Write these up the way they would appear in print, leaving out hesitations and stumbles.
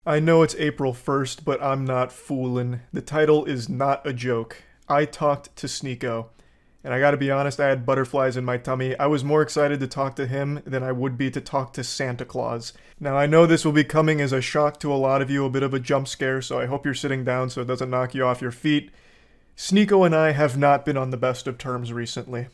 I know it's April 1st, but I'm not foolin'. The title is not a joke. I talked to Sneako. And I gotta be honest, I had butterflies in my tummy. I was more excited to talk to him than I would be to talk to Santa Claus. Now, I know this will be coming as a shock to a lot of you, a bit of a jump scare, so I hope you're sitting down so it doesn't knock you off your feet. Sneako and I have not been on the best of terms recently.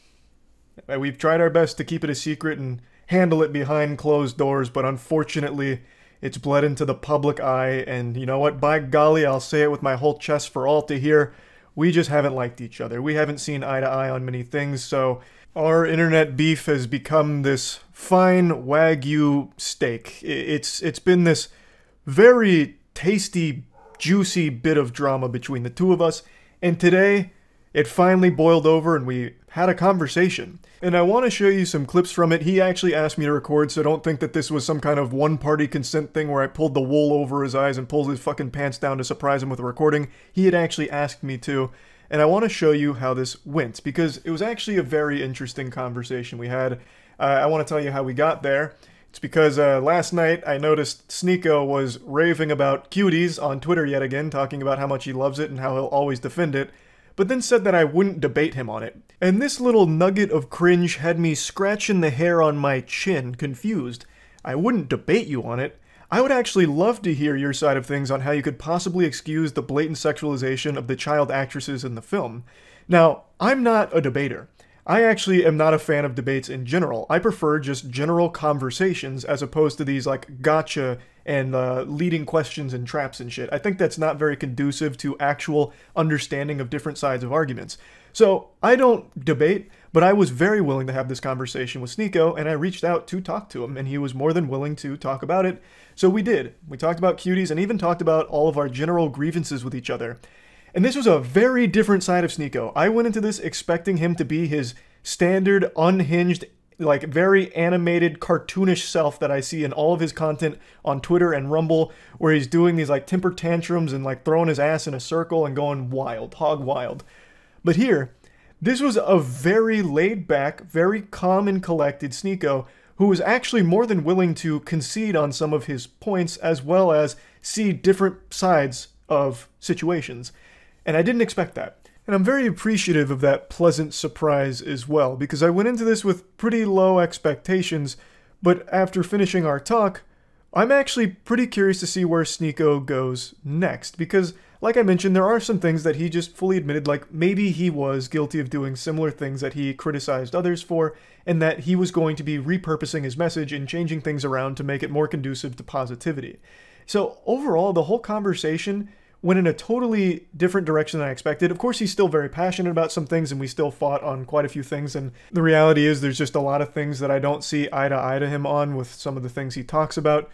We've tried our best to keep it a secret and handle it behind closed doors, but unfortunately, it's bled into the public eye, and you know what? By golly, I'll say it with my whole chest for all to hear. We just haven't liked each other. We haven't seen eye to eye on many things, so our internet beef has become this fine Wagyu steak. It's been this very tasty, juicy bit of drama between the two of us, and today it finally boiled over and we had a conversation. And I want to show you some clips from it. He actually asked me to record, so don't think that this was some kind of one-party consent thing where I pulled the wool over his eyes and pulled his fucking pants down to surprise him with a recording. He had actually asked me to, and I want to show you how this went, because it was actually a very interesting conversation we had. I want to tell you how we got there. It's because last night I noticed Sneako was raving about cuties on Twitter yet again, talking about how much he loves it and how he'll always defend it, but then said that I wouldn't debate him on it. And this little nugget of cringe had me scratching the hair on my chin, confused. I wouldn't debate you on it. I would actually love to hear your side of things on how you could possibly excuse the blatant sexualization of the child actresses in the film. Now, I'm not a debater. I actually am not a fan of debates in general. I prefer just general conversations as opposed to these like gotcha and leading questions and traps and shit. I think that's not very conducive to actual understanding of different sides of arguments. So I don't debate, but I was very willing to have this conversation with Sneako, and I reached out to talk to him, and he was more than willing to talk about it. So we did. We talked about cuties and even talked about all of our general grievances with each other. And this was a very different side of Sneako. I went into this expecting him to be his standard, unhinged, like very animated, cartoonish self that I see in all of his content on Twitter and Rumble, where he's doing these like temper tantrums and like throwing his ass in a circle and going wild, hog wild. But here, this was a very laid back, very calm and collected Sneako who was actually more than willing to concede on some of his points as well as see different sides of situations. And I didn't expect that. And I'm very appreciative of that pleasant surprise as well, because I went into this with pretty low expectations, but after finishing our talk, I'm actually pretty curious to see where Sneako goes next, because like I mentioned, there are some things that he just fully admitted, like maybe he was guilty of doing similar things that he criticized others for, and that he was going to be repurposing his message and changing things around to make it more conducive to positivity. So overall, the whole conversation went in a totally different direction than I expected. Of course, he's still very passionate about some things, and we still fought on quite a few things, and the reality is there's just a lot of things that I don't see eye to him on with some of the things he talks about.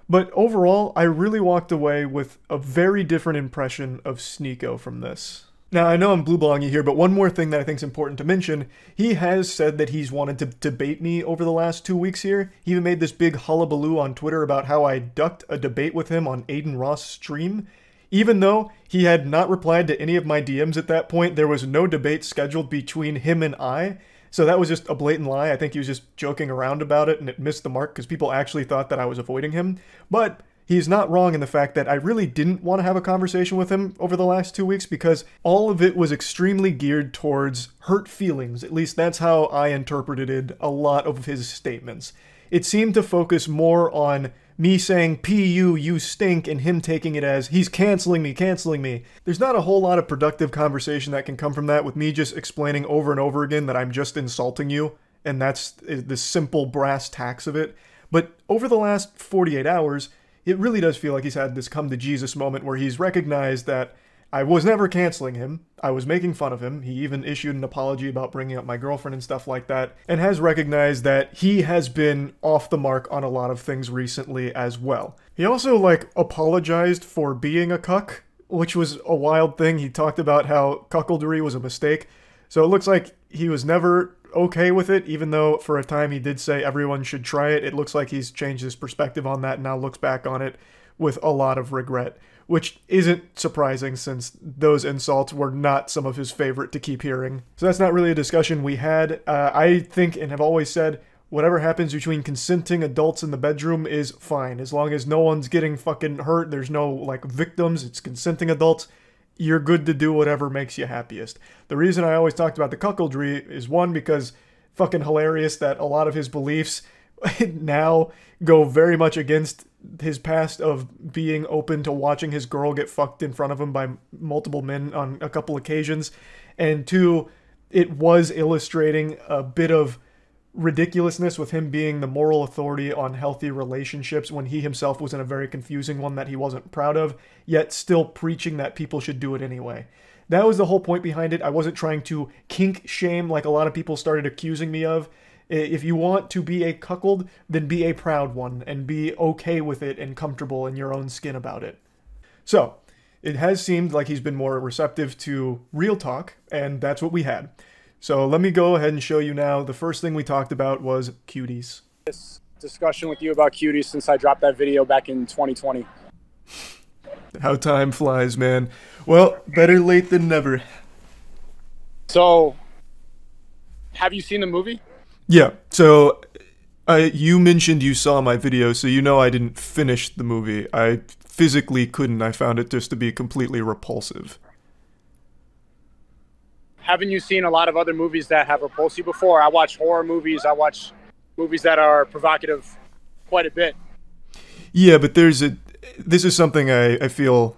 But overall, I really walked away with a very different impression of Sneako from this. Now, I know I'm blue-balling you here, but one more thing that I think is important to mention, he has said that he's wanted to debate me over the last 2 weeks here. He even made this big hullabaloo on Twitter about how I ducked a debate with him on Aiden Ross' stream. Even though he had not replied to any of my DMs at that point, there was no debate scheduled between him and I. So that was just a blatant lie. I think he was just joking around about it and it missed the mark because people actually thought that I was avoiding him. But he's not wrong in the fact that I really didn't want to have a conversation with him over the last 2 weeks because all of it was extremely geared towards hurt feelings. At least that's how I interpreted a lot of his statements. It seemed to focus more on me saying, "P.U., you stink," and him taking it as, he's canceling me, canceling me. There's not a whole lot of productive conversation that can come from that with me just explaining over and over again that I'm just insulting you, and that's the simple brass tacks of it. But over the last 48 hours, it really does feel like he's had this come to Jesus moment where he's recognized that I was never canceling him. I was making fun of him. He even issued an apology about bringing up my girlfriend and stuff like that, and has recognized that he has been off the mark on a lot of things recently as well. He also, apologized for being a cuck, which was a wild thing. He talked about how cuckoldry was a mistake. So it looks like he was never okay with it, even though for a time he did say everyone should try it. It looks like he's changed his perspective on that and now looks back on it with a lot of regret, which isn't surprising since those insults were not some of his favorite to keep hearing. So that's not really a discussion we had. I think and have always said whatever happens between consenting adults in the bedroom is fine. As long as no one's getting fucking hurt, there's no like victims, it's consenting adults, you're good to do whatever makes you happiest. The reason I always talked about the cuckoldry is one, because fucking hilarious that a lot of his beliefs now go very much against his past of being open to watching his girl get fucked in front of him by multiple men on a couple occasions. And two, it was illustrating a bit of ridiculousness with him being the moral authority on healthy relationships when he himself was in a very confusing one that he wasn't proud of, yet still preaching that people should do it anyway. That was the whole point behind it. I wasn't trying to kink shame like a lot of people started accusing me of. If you want to be a cuckold, then be a proud one and be okay with it and comfortable in your own skin about it. So, it has seemed like he's been more receptive to real talk, and that's what we had. So let me go ahead and show you now. The first thing we talked about was cuties. This discussion with you about cuties since I dropped that video back in 2020. How time flies, man. Well, better late than never. So, have you seen the movie? Yeah, so you mentioned you saw my video, so you know I didn't finish the movie. I physically couldn't. I found it just to be completely repulsive. Haven't you seen a lot of other movies that have repulsed you before? I watch horror movies. I watch movies that are provocative quite a bit. Yeah, but this is something I feel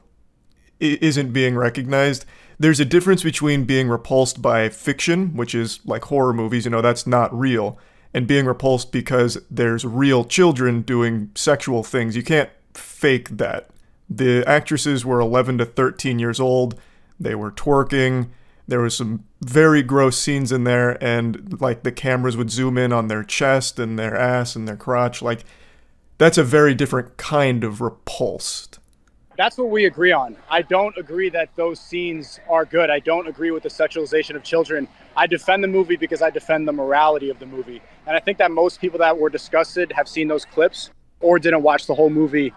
isn't being recognized. There's a difference between being repulsed by fiction, which is like horror movies, you know, that's not real, and being repulsed because there's real children doing sexual things. You can't fake that. The actresses were 11 to 13 years old. They were twerking. There was some very gross scenes in there, and like the cameras would zoom in on their chest and their ass and their crotch. Like, that's a very different kind of repulsed. That's what we agree on. I don't agree that those scenes are good. I don't agree with the sexualization of children. I defend the movie because I defend the morality of the movie. And I think that most people that were disgusted have seen those clips or didn't watch the whole movie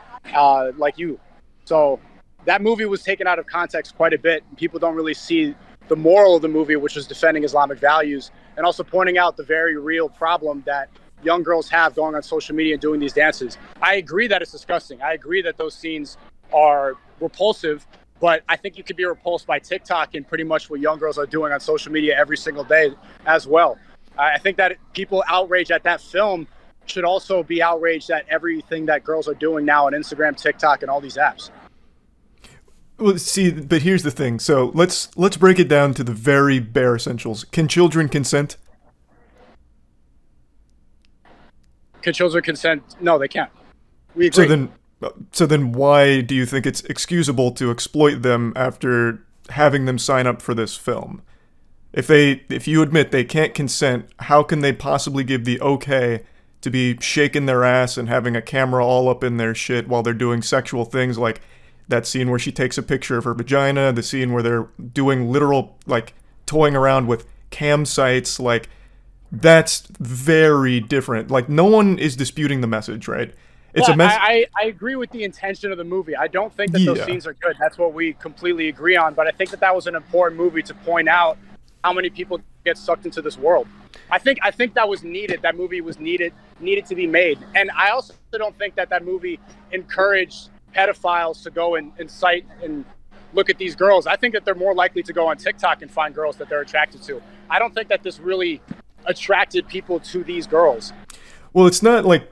like you. So that movie was taken out of context quite a bit. People don't really see the moral of the movie, which is defending Islamic values and also pointing out the very real problem that young girls have going on social media and doing these dances. I agree that it's disgusting. I agree that those scenes are repulsive, but I think you could be repulsed by TikTok and pretty much what young girls are doing on social media every single day as well. I think that people outraged at that film should also be outraged at everything that girls are doing now on Instagram, TikTok, and all these apps. Well, see, but here's the thing. So let's break it down to the very bare essentials. Can children consent? Can children consent? No, they can't. We agree. So then why do you think it's excusable to exploit them after having them sign up for this film? If you admit they can't consent, how can they possibly give the okay to be shaking their ass and having a camera all up in their shit while they're doing sexual things, like that scene where she takes a picture of her vagina, the scene where they're doing literal, like, toying around with cam sites, like, that's very different. Like, no one is disputing the message, right? It's I agree with the intention of the movie. I don't think that those scenes are good. That's what we completely agree on. But I think that that was an important movie to point out how many people get sucked into this world. I think that was needed. That movie was needed to be made. And I also don't think that that movie encouraged pedophiles to go and cite and look at these girls. I think that they're more likely to go on TikTok and find girls that they're attracted to. I don't think that this really attracted people to these girls. Well, it's not like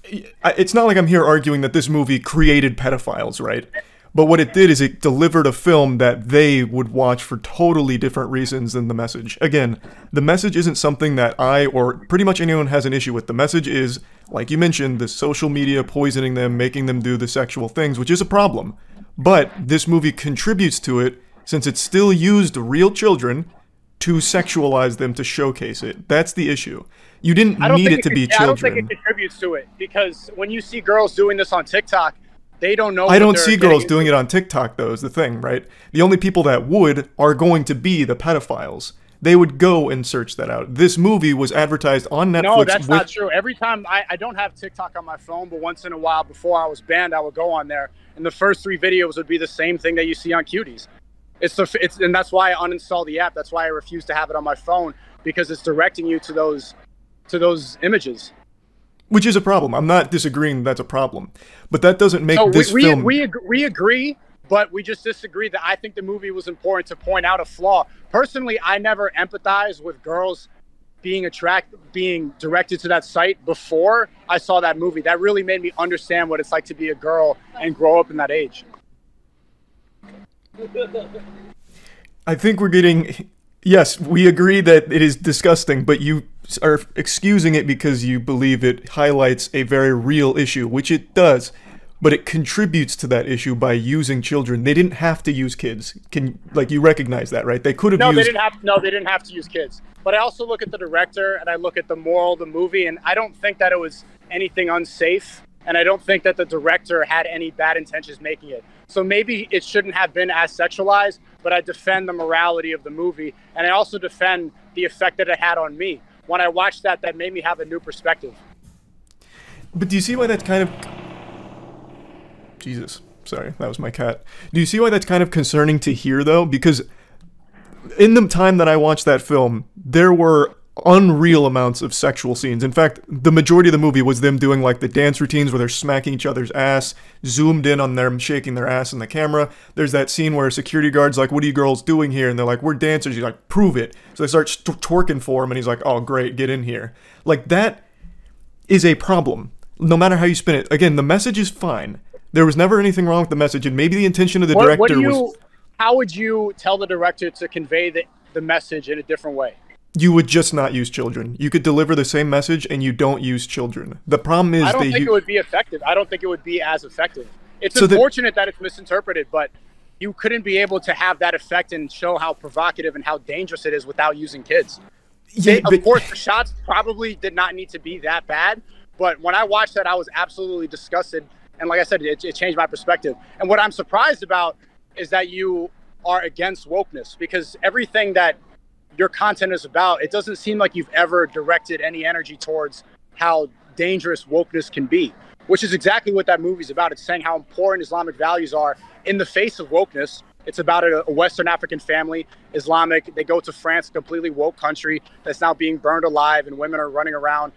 I'm here arguing that this movie created pedophiles, right? But what it did is it delivered a film that they would watch for totally different reasons than the message. Again, the message isn't something that I or pretty much anyone has an issue with. The message is, like you mentioned, the social media poisoning them, making them do the sexual things, which is a problem. But this movie contributes to it since it still used real children to sexualize them to showcase it. That's the issue. You didn't need it to be children. I don't think it contributes to it because when you see girls doing this on TikTok, they don't know. I don't see girls doing it on TikTok, though, is the thing, right? The only people that would are going to be the pedophiles. They would go and search that out. This movie was advertised on Netflix. No, that's not true. Every time, I don't have TikTok on my phone, but once in a while before I was banned, I would go on there, and the first 3 videos would be the same thing that you see on Cuties. And that's why I uninstalled the app. That's why I refuse to have it on my phone, because it's directing you to those to those images. Which is a problem. I'm not disagreeing that's a problem. But that doesn't make this film... We agree, but we just disagree that I think the movie was important to point out a flaw. Personally, I never empathized with girls being directed to that site before I saw that movie. That really made me understand what it's like to be a girl and grow up in that age. I think we're getting... Yes, we agree that it is disgusting, but you are excusing it because you believe it highlights a very real issue, which it does, but it contributes to that issue by using children. They didn't have to use kids. You recognize that, right? They could have used... They didn't have to use kids. But I also look at the director and I look at the moral of the movie, and I don't think that it was anything unsafe, and I don't think that the director had any bad intentions making it. So maybe it shouldn't have been as sexualized, but I defend the morality of the movie, and I also defend the effect that it had on me. When I watched that made me have a new perspective. But do you see why that's kind of... Jesus, sorry, that was my cat. Do you see why that's kind of concerning to hear, though? Because in the time that I watched that film, there were unreal amounts of sexual scenes. In fact, the majority of the movie was them doing like the dance routines where they're smacking each other's ass, zoomed in on them shaking their ass in the camera. There's that scene where a security guard's like, "What are you girls doing here?" And they're like, "We're dancers." He's like, "Prove it." So they start twerking for him, and he's like, "Oh, great, get in here." Like, that is a problem, no matter how you spin it. Again, the message is fine. There was never anything wrong with the message, and maybe the intention of the director was... How would you tell the director to convey the message in a different way? You would just not use children. You could deliver the same message and you don't use children. The problem is I don't think it would be effective. I don't think it would be as effective. It's so unfortunate that it's misinterpreted, but you couldn't be able to have that effect and show how provocative and how dangerous it is without using kids. Yeah, of course, the shots probably did not need to be that bad, but when I watched that, I was absolutely disgusted. And like I said, it changed my perspective. And what I'm surprised about is that you are against wokeness, because everything that your content is about, it doesn't seem like you've ever directed any energy towards how dangerous wokeness can be, which is exactly what that movie's about. It's saying how important Islamic values are in the face of wokeness. It's about a Western African family, Islamic. They go to France, a completely woke country that's now being burned alive, and women are running around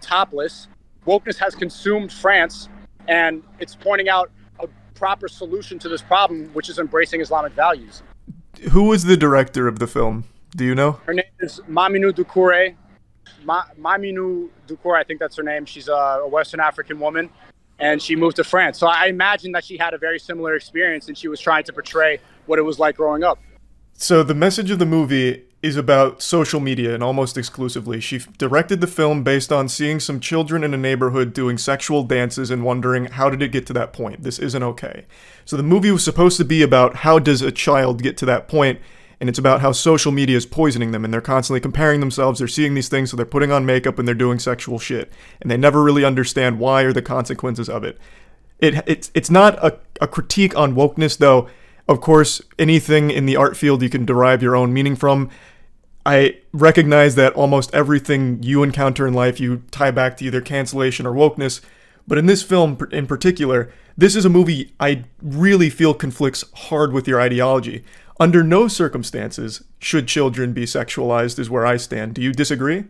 topless. Wokeness has consumed France, and it's pointing out a proper solution to this problem, which is embracing Islamic values. Who was the director of the film? Do you know? Her name is Maminu Doucouré. Maminu Doucouré, I think that's her name. She's a Western African woman, and she moved to France. So I imagine that she had a very similar experience, and she was trying to portray what it was like growing up. So the message of the movie is about social media, and almost exclusively. She directed the film based on seeing some children in a neighborhood doing sexual dances and wondering, how did it get to that point? This isn't okay. So the movie was supposed to be about how does a child get to that point, and it's about how social media is poisoning them, and they're constantly comparing themselves, they're seeing these things, so they're putting on makeup and they're doing sexual shit. And they never really understand why or the consequences of it. It's not a critique on wokeness, though. Of course, anything in the art field you can derive your own meaning from. I recognize that almost everything you encounter in life you tie back to either cancellation or wokeness, but in this film in particular, this is a movie I really feel conflicts hard with your ideology. Under no circumstances should children be sexualized, is where I stand. Do you disagree?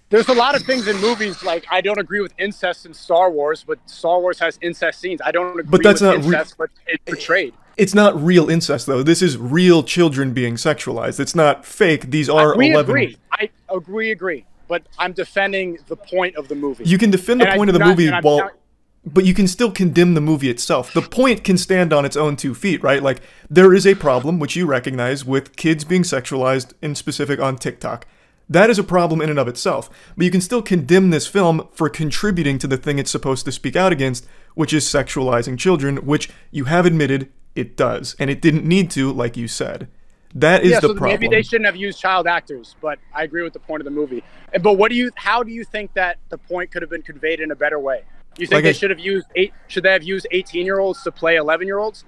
There's a lot of things in movies, like I don't agree with incest in Star Wars, but Star Wars has incest scenes. I don't agree with incest, but it's portrayed. It's not real incest, though. This is real children being sexualized. It's not fake. These are 11... I agree. But I'm defending the point of the movie. You can defend the point of the movie but you can still condemn the movie itself. The point can stand on its own 2 feet, right? Like, there is a problem, which you recognize, with kids being sexualized, in specific on TikTok. That is a problem in and of itself. But you can still condemn this film for contributing to the thing it's supposed to speak out against, which is sexualizing children, which you have admitted it does. And it didn't need to, like you said. That is the problem. Maybe they shouldn't have used child actors, but I agree with the point of the movie. But how do you think that the point could have been conveyed in a better way? You think should they have used 18-year-olds to play 11-year-olds?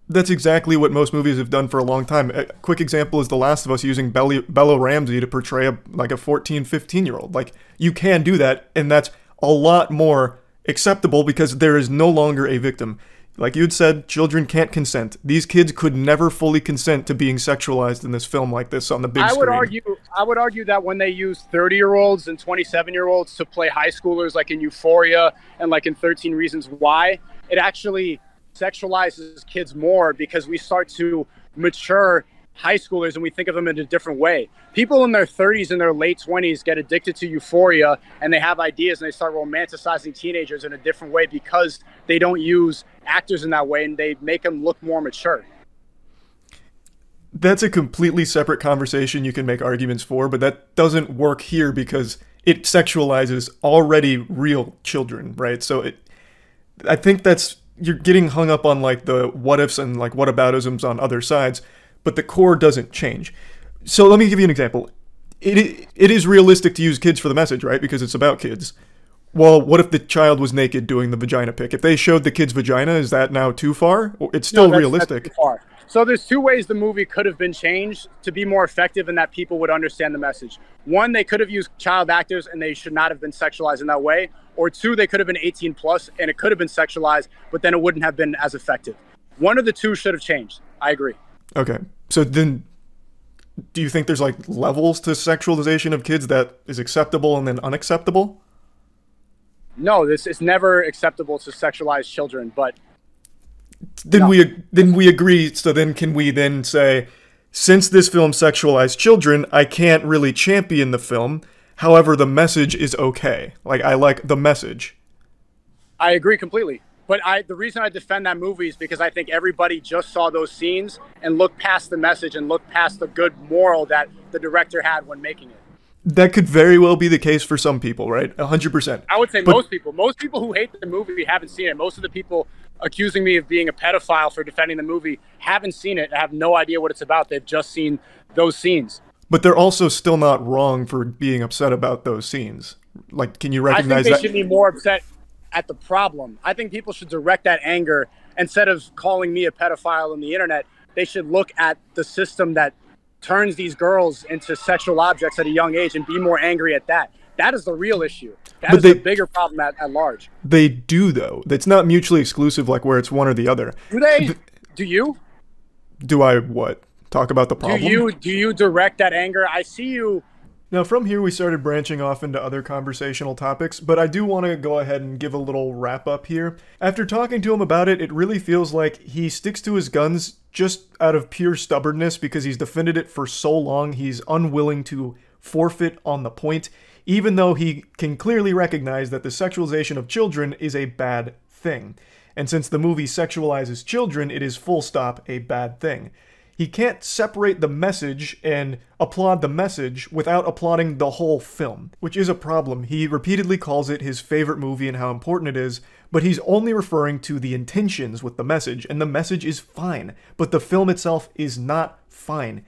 That's exactly what most movies have done for a long time. A quick example is The Last of Us using Bella Ramsey to portray a 14, 15-year-old. Like, you can do that, and that's a lot more acceptable because there is no longer a victim. Like you'd said, children can't consent. These kids could never fully consent to being sexualized in this film like this on the big screen. I would argue that when they use 30-year-olds and 27-year-olds to play high schoolers, like in Euphoria and like in 13 Reasons Why, it actually sexualizes kids more because we start to mature high schoolers and we think of them in a different way. People in their 30s and their late 20s get addicted to Euphoria and they have ideas and they start romanticizing teenagers in a different way because they don't use actors in that way and they make them look more mature. That's a completely separate conversation you can make arguments for, but that doesn't work here because it sexualizes already real children, right? So I think you're getting hung up on like the what ifs and like whataboutisms on other sides, but the core doesn't change. So let me give you an example. It is realistic to use kids for the message, right? Because it's about kids. Well, what if the child was naked doing the vagina pic? If they showed the kid's vagina, is that now too far? It's still realistic. That's too far. So there's two ways the movie could have been changed to be more effective and that people would understand the message. One, they could have used child actors and they should not have been sexualized in that way. Or two, they could have been 18 plus and it could have been sexualized, but then it wouldn't have been as effective. One of the two should have changed. I agree. Okay. So then do you think there's like levels to sexualization of kids that is acceptable and then unacceptable? No, this is never acceptable to sexualize children, but then we agree. So then can we then say, since this film sexualized children, I can't really champion the film. However, the message is okay. Like I like the message. I agree completely. But the reason I defend that movie is because I think everybody just saw those scenes and looked past the message and looked past the good moral that the director had when making it. That could very well be the case for some people, right? 100%. I would say most people. Most people who hate the movie haven't seen it. Most of the people accusing me of being a pedophile for defending the movie haven't seen it and have no idea what it's about. They've just seen those scenes. But they're also still not wrong for being upset about those scenes. Like, can you recognize that? I think they should be more upset at the problem. I think people should direct that anger instead of calling me a pedophile on the internet. They should look at the system that turns these girls into sexual objects at a young age and be more angry at that. That is the real issue. That is the bigger problem at large. They do, though. It's not mutually exclusive, like where it's one or the other. Do they? Do you? Do I what? Talk about the problem? Do you direct that anger? I see you. Now, from here, we started branching off into other conversational topics, but I do want to go ahead and give a little wrap-up here. After talking to him about it, it really feels like he sticks to his guns just out of pure stubbornness because he's defended it for so long. He's unwilling to forfeit on the point, even though he can clearly recognize that the sexualization of children is a bad thing. And since the movie sexualizes children, it is full stop a bad thing. He can't separate the message and applaud the message without applauding the whole film, which is a problem. He repeatedly calls it his favorite movie and how important it is, but he's only referring to the intentions with the message, and the message is fine, but the film itself is not fine.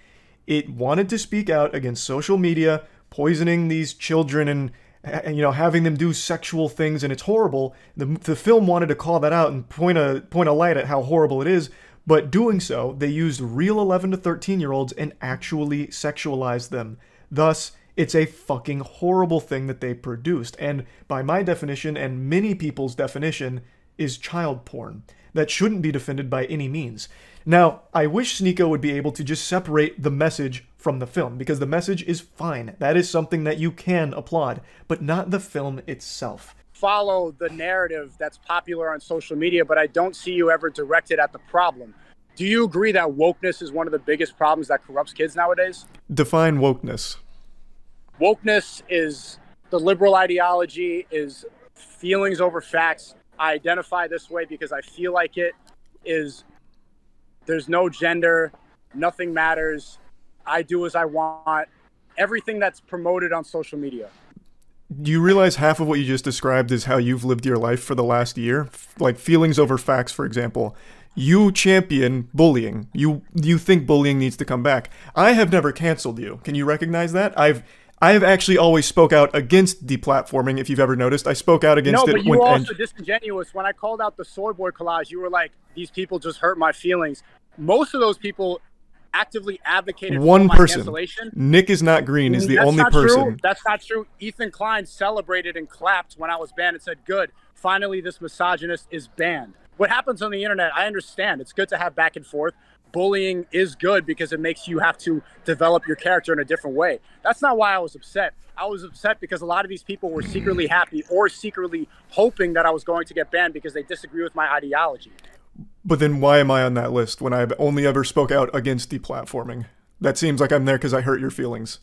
It wanted to speak out against social media, poisoning these children and having them do sexual things, and it's horrible. The film wanted to call that out and point a light at how horrible it is, but doing so, they used real 11 to 13-year-olds and actually sexualized them. Thus, it's a fucking horrible thing that they produced, and by my definition and many people's definition, is child porn. That shouldn't be defended by any means. Now, I wish Sneako would be able to just separate the message from the film, because the message is fine. That is something that you can applaud, but not the film itself. Follow the narrative that's popular on social media, but I don't see you ever directed at the problem. Do you agree that wokeness is one of the biggest problems that corrupts kids nowadays? Define wokeness. Wokeness is the liberal ideology, is feelings over facts. I identify this way because I feel like it is, there's no gender, nothing matters, I do as I want, everything that's promoted on social media. Do you realize half of what you just described is how you've lived your life for the last year? Like feelings over facts, for example. You champion bullying. You think bullying needs to come back. I have never canceled you. Can you recognize that? I have actually always spoke out against deplatforming, if you've ever noticed. I spoke out against it. No, but you were also disingenuous. When I called out the soy boy collage, you were like, these people just hurt my feelings. Most of those people actively advocated for my cancellation. Nick is not green is the only person. True. That's not true. Ethan Klein celebrated and clapped when I was banned and said, good, finally this misogynist is banned. What happens on the internet, I understand. It's good to have back and forth. Bullying is good because it makes you have to develop your character in a different way. That's not why I was upset. I was upset because a lot of these people were secretly happy or secretly hoping that I was going to get banned because they disagree with my ideology. But then why am I on that list when I've only ever spoke out against deplatforming? That seems like I'm there because I hurt your feelings.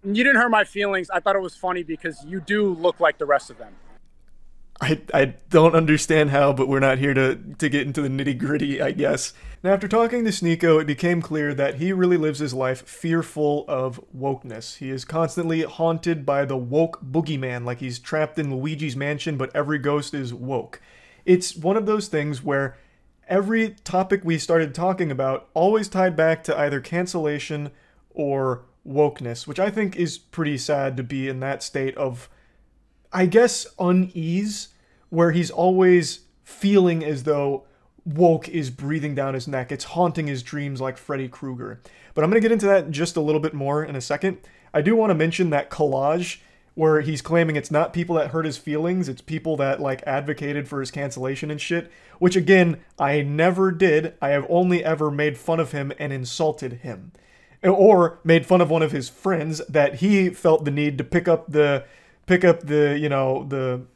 You didn't hurt my feelings. I thought it was funny because you do look like the rest of them. I don't understand how, but we're not here to get into the nitty-gritty, I guess. Now, after talking to Sneako, it became clear that he really lives his life fearful of wokeness. He is constantly haunted by the woke boogeyman, like he's trapped in Luigi's mansion, but every ghost is woke. It's one of those things where every topic we started talking about always tied back to either cancellation or wokeness, which I think is pretty sad to be in that state of, I guess, unease, where he's always feeling as though woke is breathing down his neck. It's haunting his dreams like Freddy Krueger. But I'm going to get into that just a little bit more in a second. I do want to mention that collage where he's claiming it's not people that hurt his feelings, it's people that, like, advocated for his cancellation and shit, which, again, I never did. I have only ever made fun of him and insulted him. Or made fun of one of his friends that he felt the need to pick up the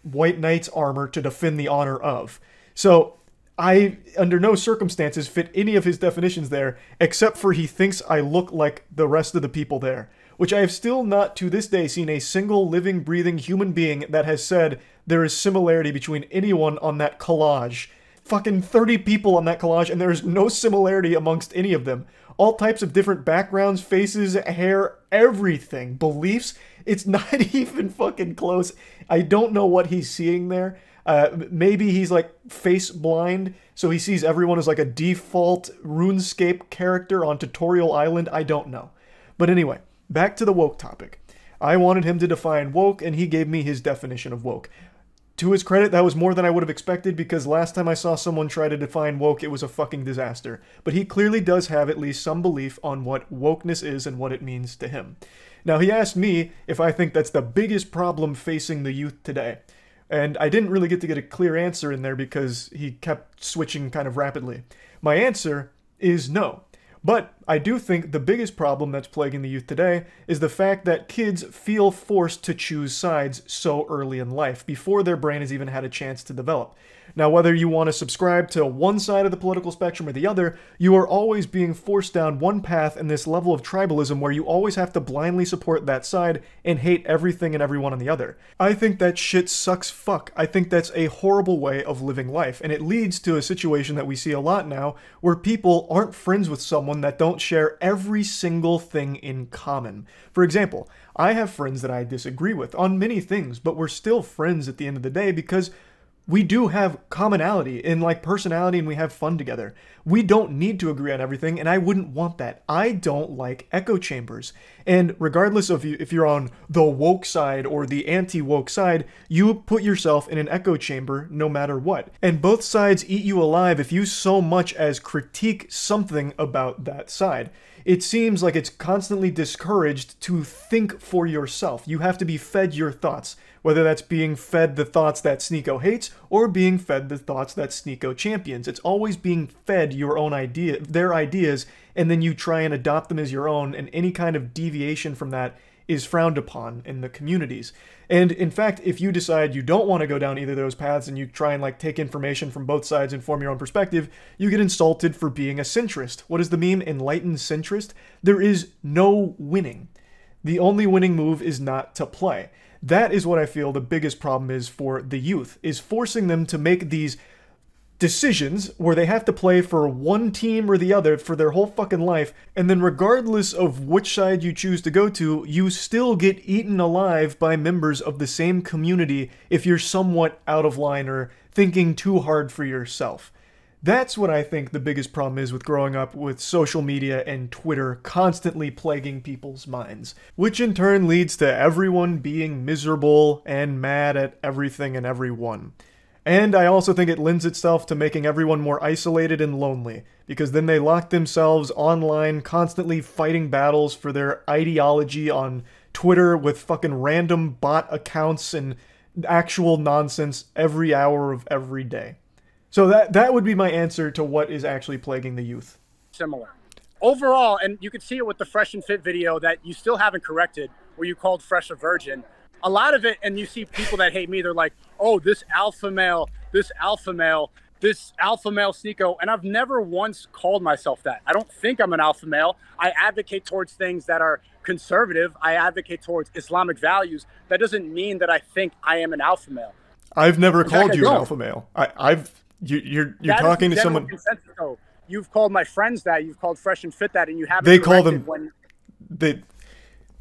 White Knight's armor to defend the honor of. So I, under no circumstances, fit any of his definitions there, except for he thinks I look like the rest of the people there, which I have still not to this day seen a single living, breathing human being that has said there is similarity between anyone on that collage. Fucking 30 people on that collage, and there is no similarity amongst any of them. All types of different backgrounds, faces, hair, everything, beliefs. It's not even fucking close. I don't know what he's seeing there. Maybe he's like face blind, so he sees everyone as like a default RuneScape character on Tutorial Island. I don't know. But anyway, back to the woke topic. I wanted him to define woke, and he gave me his definition of woke. To his credit, that was more than I would have expected, because last time I saw someone try to define woke, it was a fucking disaster. But he clearly does have at least some belief on what wokeness is and what it means to him. Now, he asked me if I think that's the biggest problem facing the youth today. And I didn't really get to get a clear answer in there because he kept switching kind of rapidly. My answer is no. But I do think the biggest problem that's plaguing the youth today is the fact that kids feel forced to choose sides so early in life, before their brain has even had a chance to develop. Now, whether you want to subscribe to one side of the political spectrum or the other, you are always being forced down one path in this level of tribalism where you always have to blindly support that side and hate everything and everyone on the other. I think that shit sucks fuck. I think that's a horrible way of living life, and it leads to a situation that we see a lot now where people aren't friends with someone that don't share every single thing in common. For example, I have friends that I disagree with on many things, but we're still friends at the end of the day because we do have commonality in like personality, and we have fun together. We don't need to agree on everything, and I wouldn't want that. I don't like echo chambers. And regardless of if you're on the woke side or the anti-woke side, you put yourself in an echo chamber no matter what. And both sides eat you alive if you so much as critique something about that side. It seems like it's constantly discouraged to think for yourself. You have to be fed your thoughts, whether that's being fed the thoughts that Sneako hates or being fed the thoughts that Sneako champions. It's always being fed your own idea, their ideas, and then you try and adopt them as your own, and any kind of deviation from that is frowned upon in the communities. And in fact, if you decide you don't want to go down either of those paths and you try and like take information from both sides and form your own perspective, you get insulted for being a centrist. What is the meme? Enlightened centrist? There is no winning. The only winning move is not to play. That is what I feel the biggest problem is for the youth, is forcing them to make these decisions where they have to play for one team or the other for their whole fucking life, and then regardless of which side you choose to go to, you still get eaten alive by members of the same community if you're somewhat out of line or thinking too hard for yourself. That's what I think the biggest problem is with growing up with social media and Twitter constantly plaguing people's minds, which in turn leads to everyone being miserable and mad at everything and everyone. And I also think it lends itself to making everyone more isolated and lonely, because then they lock themselves online, constantly fighting battles for their ideology on Twitter with fucking random bot accounts and actual nonsense every hour of every day. So that would be my answer to what is actually plaguing the youth. Similar. Overall, and you can see it with the Fresh and Fit video that you still haven't corrected, where you called Fresh a virgin. A lot of it, and you see people that hate me, they're like, oh, this alpha male, this alpha male, this alpha male Sneako. And I've never once called myself that. I don't think I'm an alpha male. I advocate towards things that are conservative. I advocate towards Islamic values. That doesn't mean that I think I am an alpha male. I've never called you an alpha male. You're talking to someone. Though. You've called my friends that. You've called Fresh and Fit that, and you haven't. They call them.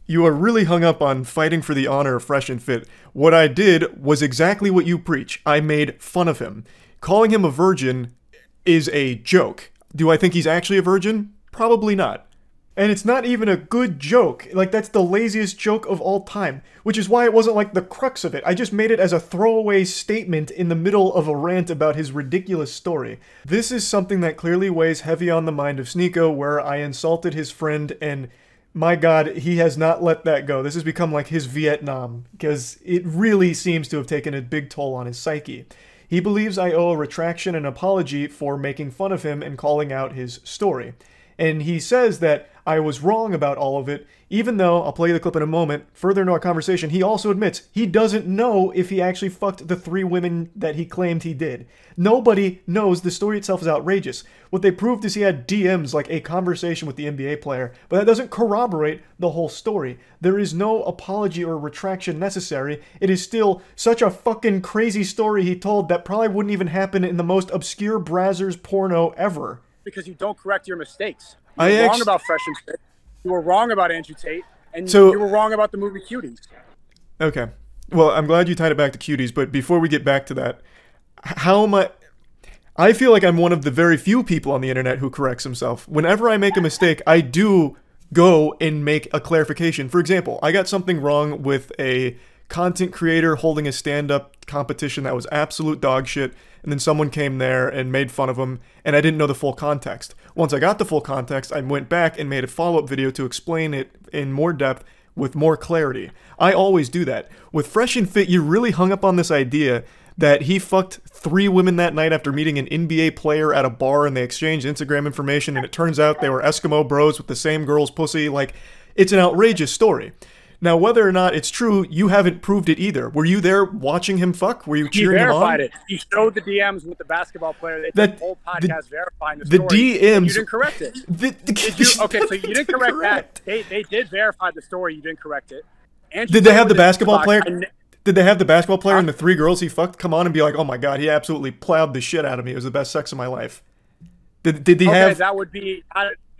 You are really hung up on fighting for the honor of Fresh and Fit. What I did was exactly what you preach. I made fun of him. Calling him a virgin is a joke. Do I think he's actually a virgin? Probably not. And it's not even a good joke. Like, that's the laziest joke of all time. Which is why it wasn't like the crux of it. I just made it as a throwaway statement in the middle of a rant about his ridiculous story. This is something that clearly weighs heavy on the mind of Sneako, where I insulted his friend, and my God, he has not let that go. This has become like his Vietnam, because it really seems to have taken a big toll on his psyche. He believes I owe a retraction and apology for making fun of him and calling out his story. And he says that I was wrong about all of it, even though, I'll play the clip in a moment, further into our conversation, he also admits he doesn't know if he actually fucked the 3 women that he claimed he did. Nobody knows. The story itself is outrageous. What they proved is he had DMs, like a conversation with the NBA player, but that doesn't corroborate the whole story. There is no apology or retraction necessary. It is still such a fucking crazy story he told that probably wouldn't even happen in the most obscure Brazzers porno ever. Because you don't correct your mistakes. You were wrong about Fresh and Fit. You were wrong about Andrew Tate. And you were wrong about the movie Cuties. Okay. Well, I'm glad you tied it back to Cuties, but before we get back to that, how am I feel like I'm one of the very few people on the internet who corrects himself. Whenever I make a mistake, I do go and make a clarification. For example, I got something wrong with a content creator holding a stand-up competition that was absolute dog shit, and then someone came there and made fun of him, and I didn't know the full context. Once I got the full context, I went back and made a follow-up video to explain it in more depth with more clarity. I always do that. With Fresh and Fit, you're really hung up on this idea that he fucked 3 women that night after meeting an NBA player at a bar, and they exchanged Instagram information, and it turns out they were Eskimo bros with the same girl's pussy. Like, it's an outrageous story. Now, whether or not it's true, you haven't proved it either. Were you there watching him fuck? Were you cheering him on? He verified it. He showed the DMs with the basketball player. They did the whole podcast verifying the story. The DMs. You didn't correct it. Okay, so you didn't correct that. They did verify the story. You didn't correct it. Did they have the basketball player? Did they have the basketball player and the 3 girls he fucked come on and be like, oh my God, he absolutely plowed the shit out of me. It was the best sex of my life. Did he have... that would be...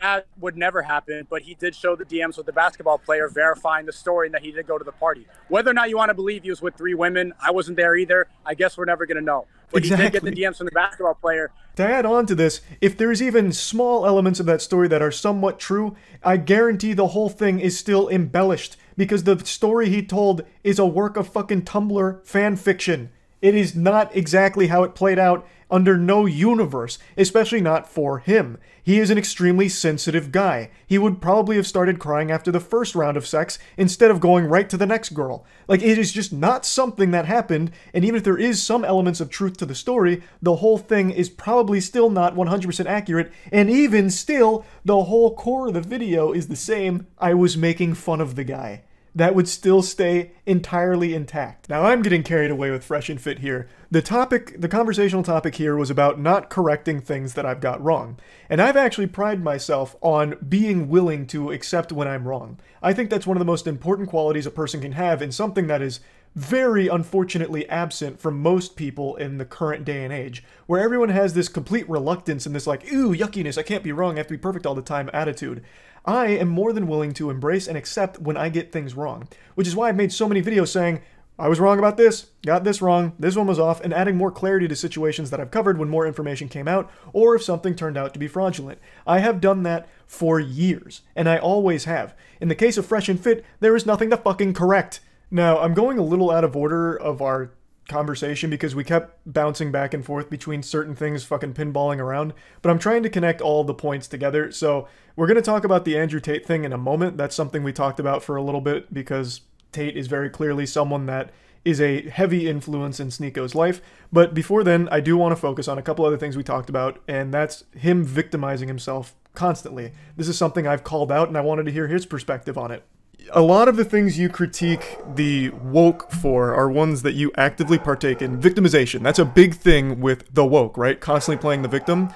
That would never happen, but he did show the DMs with the basketball player verifying the story and that he did go to the party. Whether or not you want to believe he was with 3 women, I wasn't there either. I guess we're never going to know. But He did get the DMs from the basketball player. To add on to this, if there's even small elements of that story that are somewhat true, I guarantee the whole thing is still embellished because the story he told is a work of fucking Tumblr fan fiction. It is not exactly how it played out under no universe, especially not for him. He is an extremely sensitive guy. He would probably have started crying after the first round of sex instead of going right to the next girl. Like, it is just not something that happened, and even if there is some elements of truth to the story, the whole thing is probably still not 100% accurate, and even still, the whole core of the video is the same. I was making fun of the guy. That would still stay entirely intact. Now, I'm getting carried away with Fresh and Fit here. The conversational topic here was about not correcting things that I've got wrong. And I've actually prided myself on being willing to accept when I'm wrong. I think that's one of the most important qualities a person can have, and something that is very unfortunately absent from most people in the current day and age, where everyone has this complete reluctance and this like, ooh, yuckiness, I can't be wrong, I have to be perfect all the time attitude. I am more than willing to embrace and accept when I get things wrong, which is why I've made so many videos saying, I was wrong about this, got this wrong, this one was off, and adding more clarity to situations that I've covered when more information came out, or if something turned out to be fraudulent. I have done that for years, and I always have. In the case of Fresh and Fit, there is nothing to fucking correct. Now, I'm going a little out of order of our conversation because we kept bouncing back and forth between certain things, fucking pinballing around, but I'm trying to connect all the points together. So we're going to talk about the Andrew Tate thing in a moment. That's something we talked about for a little bit because Tate is very clearly someone that is a heavy influence in Sneako's life. But before then, I do want to focus on a couple other things we talked about, and that's him victimizing himself constantly. This is something I've called out, and I wanted to hear his perspective on it. A lot of the things you critique the woke for are ones that you actively partake in. Victimization, that's a big thing with the woke, right? Constantly playing the victim.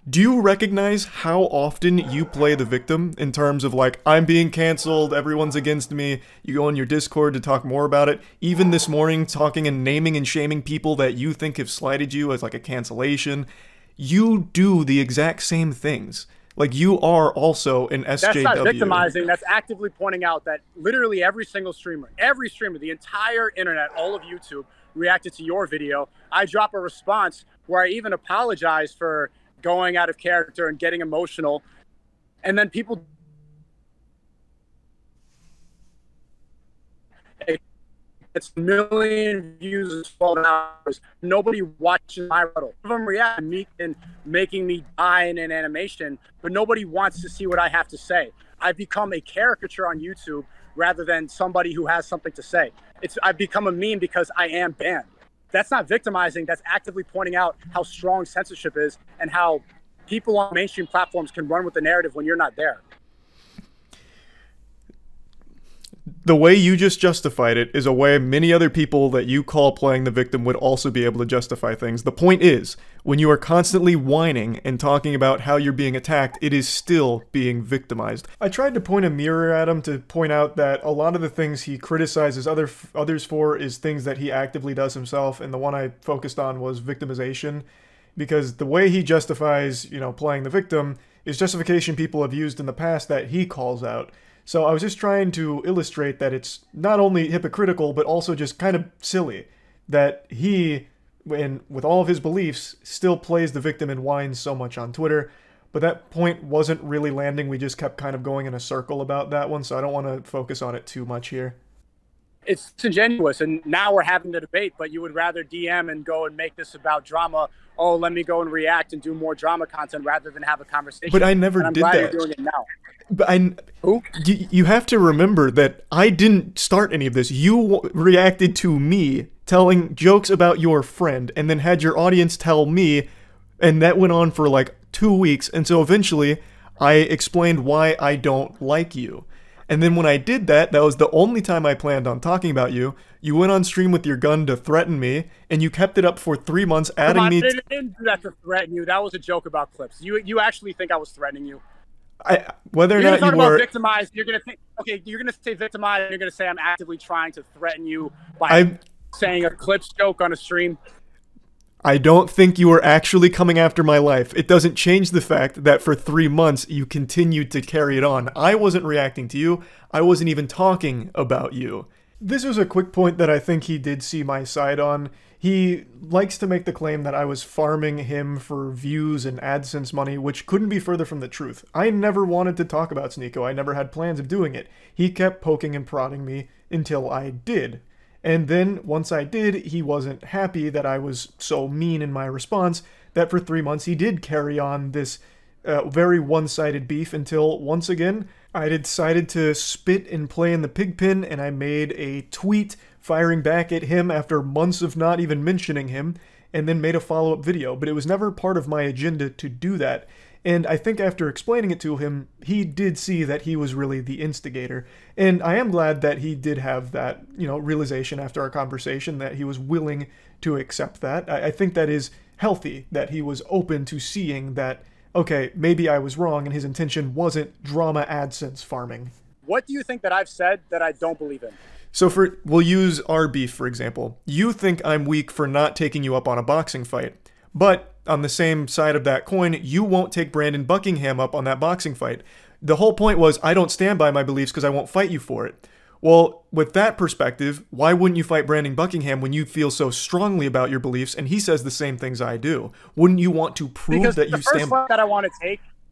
Do you recognize how often you play the victim in terms of like, I'm being canceled, everyone's against me, you go on your Discord to talk more about it, even this morning talking and naming and shaming people that you think have slighted you as like a cancellation? You do the exact same things. Like, you are also an SJW. That's not victimizing. That's actively pointing out that literally every streamer, the entire internet, all of YouTube reacted to your video. I drop a response where I even apologize for going out of character and getting emotional. And then people... It's a million views in 12 hours. Nobody watches my rebuttal. Some of them react to me and making me die in an animation, but nobody wants to see what I have to say. I've become a caricature on YouTube rather than somebody who has something to say. I've become a meme because I am banned. That's not victimizing. That's actively pointing out how strong censorship is and how people on mainstream platforms can run with the narrative when you're not there. The way you just justified it is a way many other people that you call playing the victim would also be able to justify things. The point is, when you are constantly whining and talking about how you're being attacked, it is still being victimized. I tried to point a mirror at him to point out that a lot of the things he criticizes others for is things that he actively does himself, and the one I focused on was victimization, because the way he justifies, playing the victim is justification people have used in the past that he calls out. So I was just trying to illustrate that it's not only hypocritical, but also just kind of silly that he, with all of his beliefs, still plays the victim and whines so much on Twitter. But that point wasn't really landing. We just kept kind of going in a circle about that one, so I don't want to focus on it too much here. It's disingenuous, and now we're having the debate, but you would rather DM and go and make this about drama. Oh, let me go and react and do more drama content rather than have a conversation. But I never did that. I'm glad you're doing it now. But you have to remember that I didn't start any of this. You reacted to me telling jokes about your friend and then had your audience tell me, and that went on for like 2 weeks. And so eventually I explained why I don't like you. And then when I did that, that was the only time I planned on talking about you. You went on stream with your gun to threaten me, and you kept it up for 3 months, adding me... I didn't do that to threaten you. That was a joke about clips. You actually think I was threatening you. Whether or not you were victimized, you're gonna think, okay, you're gonna say victimized, and you're gonna say I'm actively trying to threaten you by saying a clips joke on a stream. I don't think you were actually coming after my life. It doesn't change the fact that for 3 months you continued to carry it on. I wasn't reacting to you. I wasn't even talking about you. This was a quick point that I think he did see my side on. He likes to make the claim that I was farming him for views and AdSense money, which couldn't be further from the truth. I never wanted to talk about Sneako. I never had plans of doing it. He kept poking and prodding me until I did. And then, once I did, he wasn't happy that I was so mean in my response that for 3 months he did carry on this very one-sided beef until, once again, I decided to spit and play in the pig pen, and I made a tweet firing back at him after months of not even mentioning him, and then made a follow-up video. But it was never part of my agenda to do that. And I think after explaining it to him, he did see that he was really the instigator. And I am glad that he did have that, realization after our conversation, that he was willing to accept that. I think that is healthy, that he was open to seeing that, okay, maybe I was wrong and his intention wasn't drama AdSense farming. What do you think that I've said that I don't believe in? So we'll use our beef, for example. You think I'm weak for not taking you up on a boxing fight. But on the same side of that coin, you won't take Brandon Buckingham up on that boxing fight. The whole point was I don't stand by my beliefs because I won't fight you for it. Well, with that perspective, why wouldn't you fight Brandon Buckingham when you feel so strongly about your beliefs and he says the same things I do? Wouldn't you want to prove that you stand...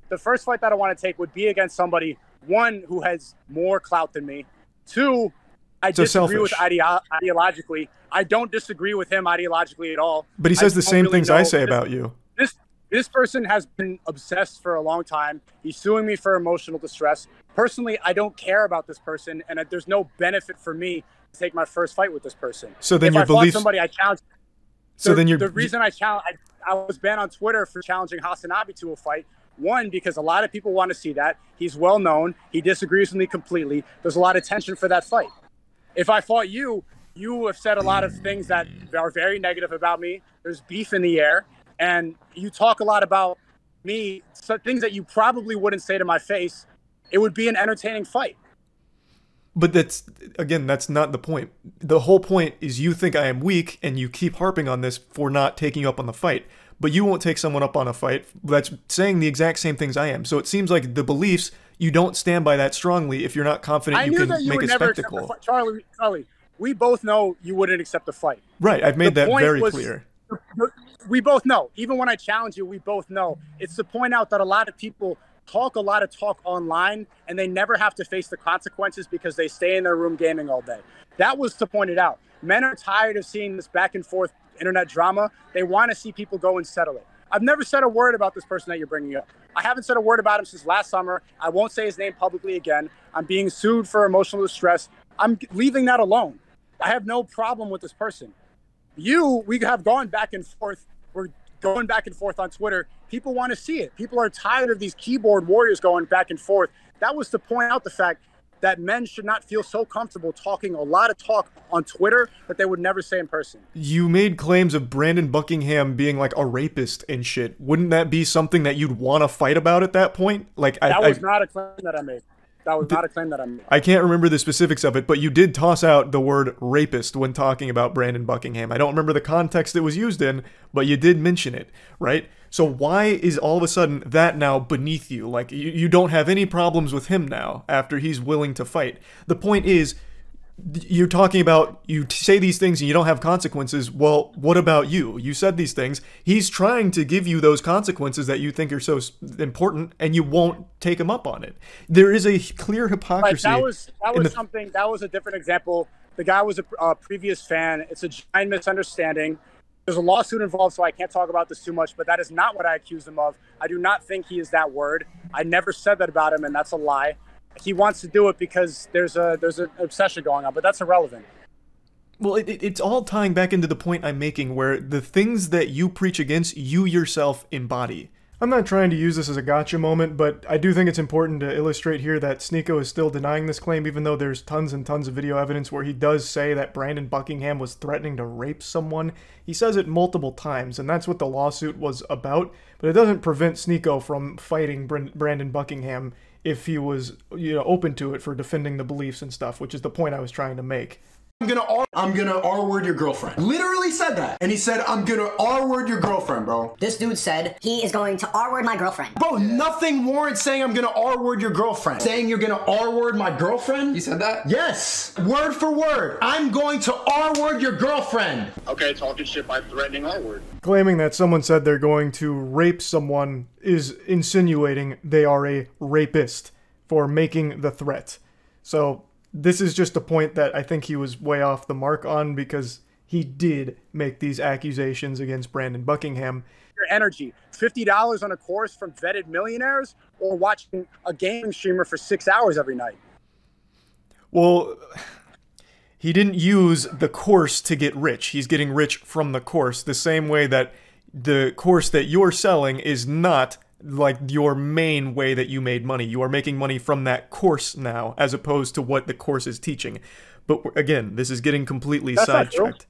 The first fight that I want to take would be against somebody, one, who has more clout than me, two, I disagree with ideologically. I don't disagree with him ideologically at all. But he says the same things I say about you. This person has been obsessed for a long time. He's suing me for emotional distress. Personally, I don't care about this person, and there's no benefit for me take my first fight with this person. So then if your I fought beliefs. somebody, I challenged. So then The reason I was banned on Twitter for challenging Hasanabi to a fight. One, because a lot of people want to see that. He's well known. He disagrees with me completely. There's a lot of tension for that fight. If I fought you, you have said a lot of things that are very negative about me. There's beef in the air. And you talk a lot about me, so things that you probably wouldn't say to my face. It would be an entertaining fight. But that's not the point. The whole point is you think I am weak, and you keep harping on this for not taking you up on the fight. But you won't take someone up on a fight that's saying the exact same things I am. So it seems like the beliefs, you don't stand by that strongly if you're not confident you can make a spectacle. Charlie, we both know you wouldn't accept the fight. Right, I've made that very clear. We both know. Even when I challenge you, we both know. It's to point out that a lot of people talk a lot of talk online, and they never have to face the consequences because they stay in their room gaming all day. That was to point it out. Men are tired of seeing this back and forth internet drama. They want to see people go and settle it. I've never said a word about this person that you're bringing up. I haven't said a word about him since last summer. I won't say his name publicly again. I'm being sued for emotional distress. I'm leaving that alone. I have no problem with this person. We have gone back and forth. We're going back and forth on Twitter. People want to see it. People are tired of these keyboard warriors going back and forth. That was to point out the fact that men should not feel so comfortable talking a lot of talk on Twitter that they would never say in person. You made claims of Brandon Buckingham being like a rapist and shit. Wouldn't that be something that you'd want to fight about at that point? Like that was not a claim that I made. That was not a claim that I made. I can't remember the specifics of it, but you did toss out the word rapist when talking about Brandon Buckingham. I don't remember the context it was used in, but you did mention it, right? So why is all of a sudden that now beneath you? Like, you don't have any problems with him now after he's willing to fight. The point is, you're talking about, you say these things and you don't have consequences. Well, what about you? You said these things. He's trying to give you those consequences that you think are so important, and you won't take him up on it. There is a clear hypocrisy. Right, that was a different example. The guy was a previous fan. It's a giant misunderstanding. There's a lawsuit involved, so I can't talk about this too much, but that is not what I accuse him of. I do not think he is that word. I never said that about him, and that's a lie. He wants to do it because there's an obsession going on, but that's irrelevant. Well, it's all tying back into the point I'm making, where the things that you preach against, you yourself embody. I'm not trying to use this as a gotcha moment, but I do think it's important to illustrate here that Sneako is still denying this claim, even though there's tons and tons of video evidence where he does say that Brandon Buckingham was threatening to rape someone. He says it multiple times, and that's what the lawsuit was about, but it doesn't prevent Sneako from fighting Brandon Buckingham if he was, open to it for defending the beliefs and stuff, which is the point I was trying to make. I'm gonna R-word your girlfriend. Literally said that. And he said, I'm gonna R-word your girlfriend, bro. This dude said he is going to R-word my girlfriend. Bro, nothing warrants saying I'm gonna R-word your girlfriend. Saying you're gonna R-word my girlfriend? You said that? Yes. Word for word. I'm going to R-word your girlfriend. Okay, talking shit by threatening R-word. Claiming that someone said they're going to rape someone is insinuating they are a rapist for making the threat. So this is just a point that I think he was way off the mark on, because he did make these accusations against Brandon Buckingham. Your energy, $50 on a course from vetted millionaires, or watching a gaming streamer for 6 hours every night? Well, he didn't use the course to get rich. He's getting rich from the course, the same way that the course that you're selling is not like your main way that you made money. You are making money from that course now, as opposed to what the course is teaching. But again, this is getting completely sidetracked.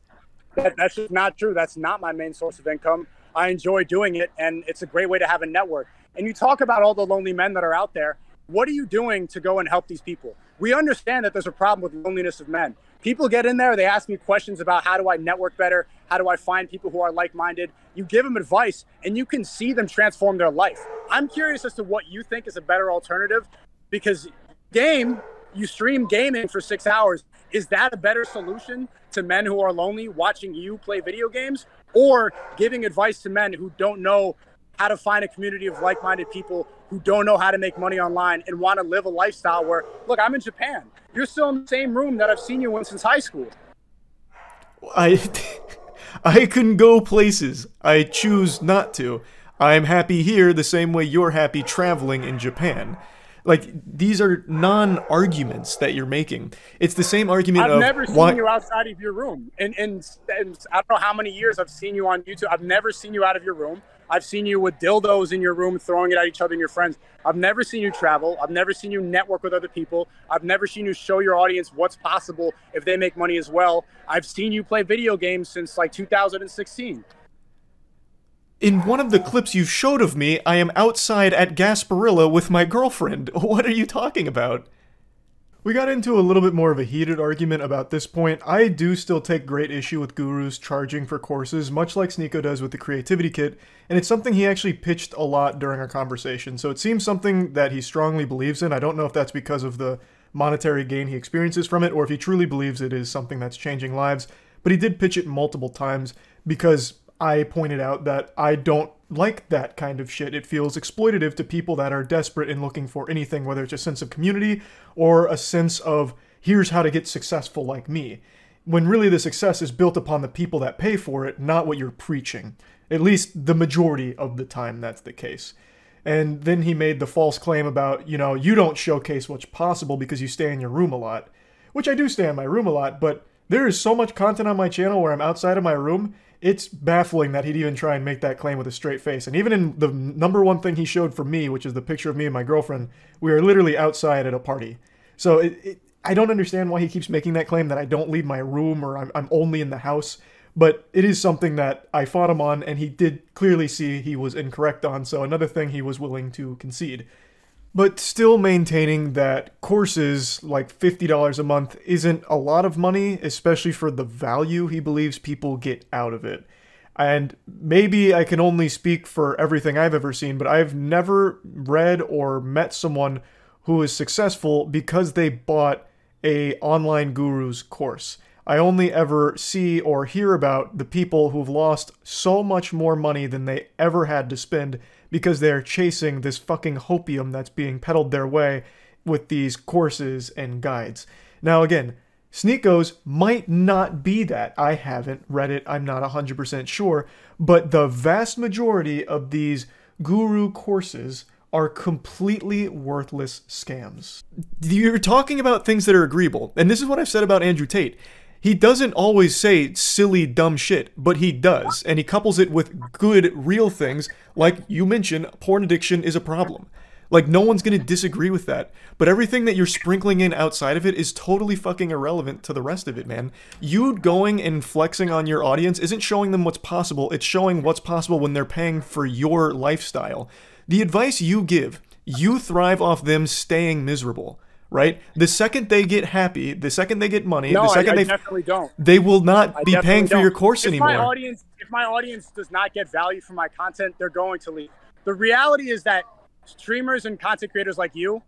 That's just not true. That's not my main source of income. I enjoy doing it, and it's a great way to have a network. And you talk about all the lonely men that are out there. What are you doing to go and help these people? We understand that there's a problem with loneliness of men. People get in there, they ask me questions about how do I network better? How do I find people who are like-minded? You give them advice, and you can see them transform their life. I'm curious as to what you think is a better alternative, because you stream gaming for 6 hours. Is that a better solution to men who are lonely watching you play video games, or giving advice to men who don't know how to find a community of like-minded people who don't know how to make money online and want to live a lifestyle where, look, I'm in Japan. You're still in the same room that I've seen you in since high school. I can go places. I choose not to. I'm happy here the same way you're happy traveling in Japan. Like, these are non-arguments that you're making. It's the same argument I've never seen you outside of your room. And I don't know how many years I've seen you on YouTube. I've never seen you out of your room. I've seen you with dildos in your room, throwing it at each other and your friends. I've never seen you travel. I've never seen you network with other people. I've never seen you show your audience what's possible if they make money as well. I've seen you play video games since like 2016. In one of the clips you showed of me, I am outside at Gasparilla with my girlfriend. What are you talking about? We got into a little bit more of a heated argument about this point. I do still take great issue with gurus charging for courses, much like Sneako does with the Creativity Kit, and it's something he actually pitched a lot during our conversation, so it seems something that he strongly believes in. I don't know if that's because of the monetary gain he experiences from it, or if he truly believes it is something that's changing lives, but he did pitch it multiple times because I pointed out that I don't like that kind of shit. It feels exploitative to people that are desperate and looking for anything, whether it's a sense of community or a sense of, here's how to get successful like me. When really the success is built upon the people that pay for it, not what you're preaching. At least the majority of the time that's the case. And then he made the false claim about, you know, you don't showcase what's possible because you stay in your room a lot. Which I do stay in my room a lot, but there is so much content on my channel where I'm outside of my room. It's baffling that he'd even try and make that claim with a straight face. And even in the number one thing he showed for me, which is the picture of me and my girlfriend, we are literally outside at a party. So I don't understand why he keeps making that claim that I don't leave my room or I'm only in the house. But it is something that I fought him on, and he did clearly see he was incorrect on, so another thing he was willing to concede. But still maintaining that courses like $50 a month isn't a lot of money, especially for the value he believes people get out of it. And maybe I can only speak for everything I've ever seen, but I've never read or met someone who is successful because they bought a online guru's course. I only ever see or hear about the people who've lost so much more money than they ever had to spend because they're chasing this fucking hopium that's being peddled their way with these courses and guides. Now again, Sneako's might not be that. I haven't read it, I'm not 100% sure, but the vast majority of these guru courses are completely worthless scams. You're talking about things that are agreeable, and this is what I've said about Andrew Tate. He doesn't always say silly, dumb shit, but he does, and he couples it with good, real things, like you mentioned, porn addiction is a problem. Like, no one's gonna disagree with that, but everything that you're sprinkling in outside of it is totally fucking irrelevant to the rest of it, man. You going and flexing on your audience isn't showing them what's possible, it's showing what's possible when they're paying for your lifestyle. The advice you give, you thrive off them staying miserable. Right? The second they get happy, the second they get money, the second I definitely don't. They will not be paying for your course anymore. If my audience does not get value from my content, they're going to leave. The reality is that streamers and content creators like you,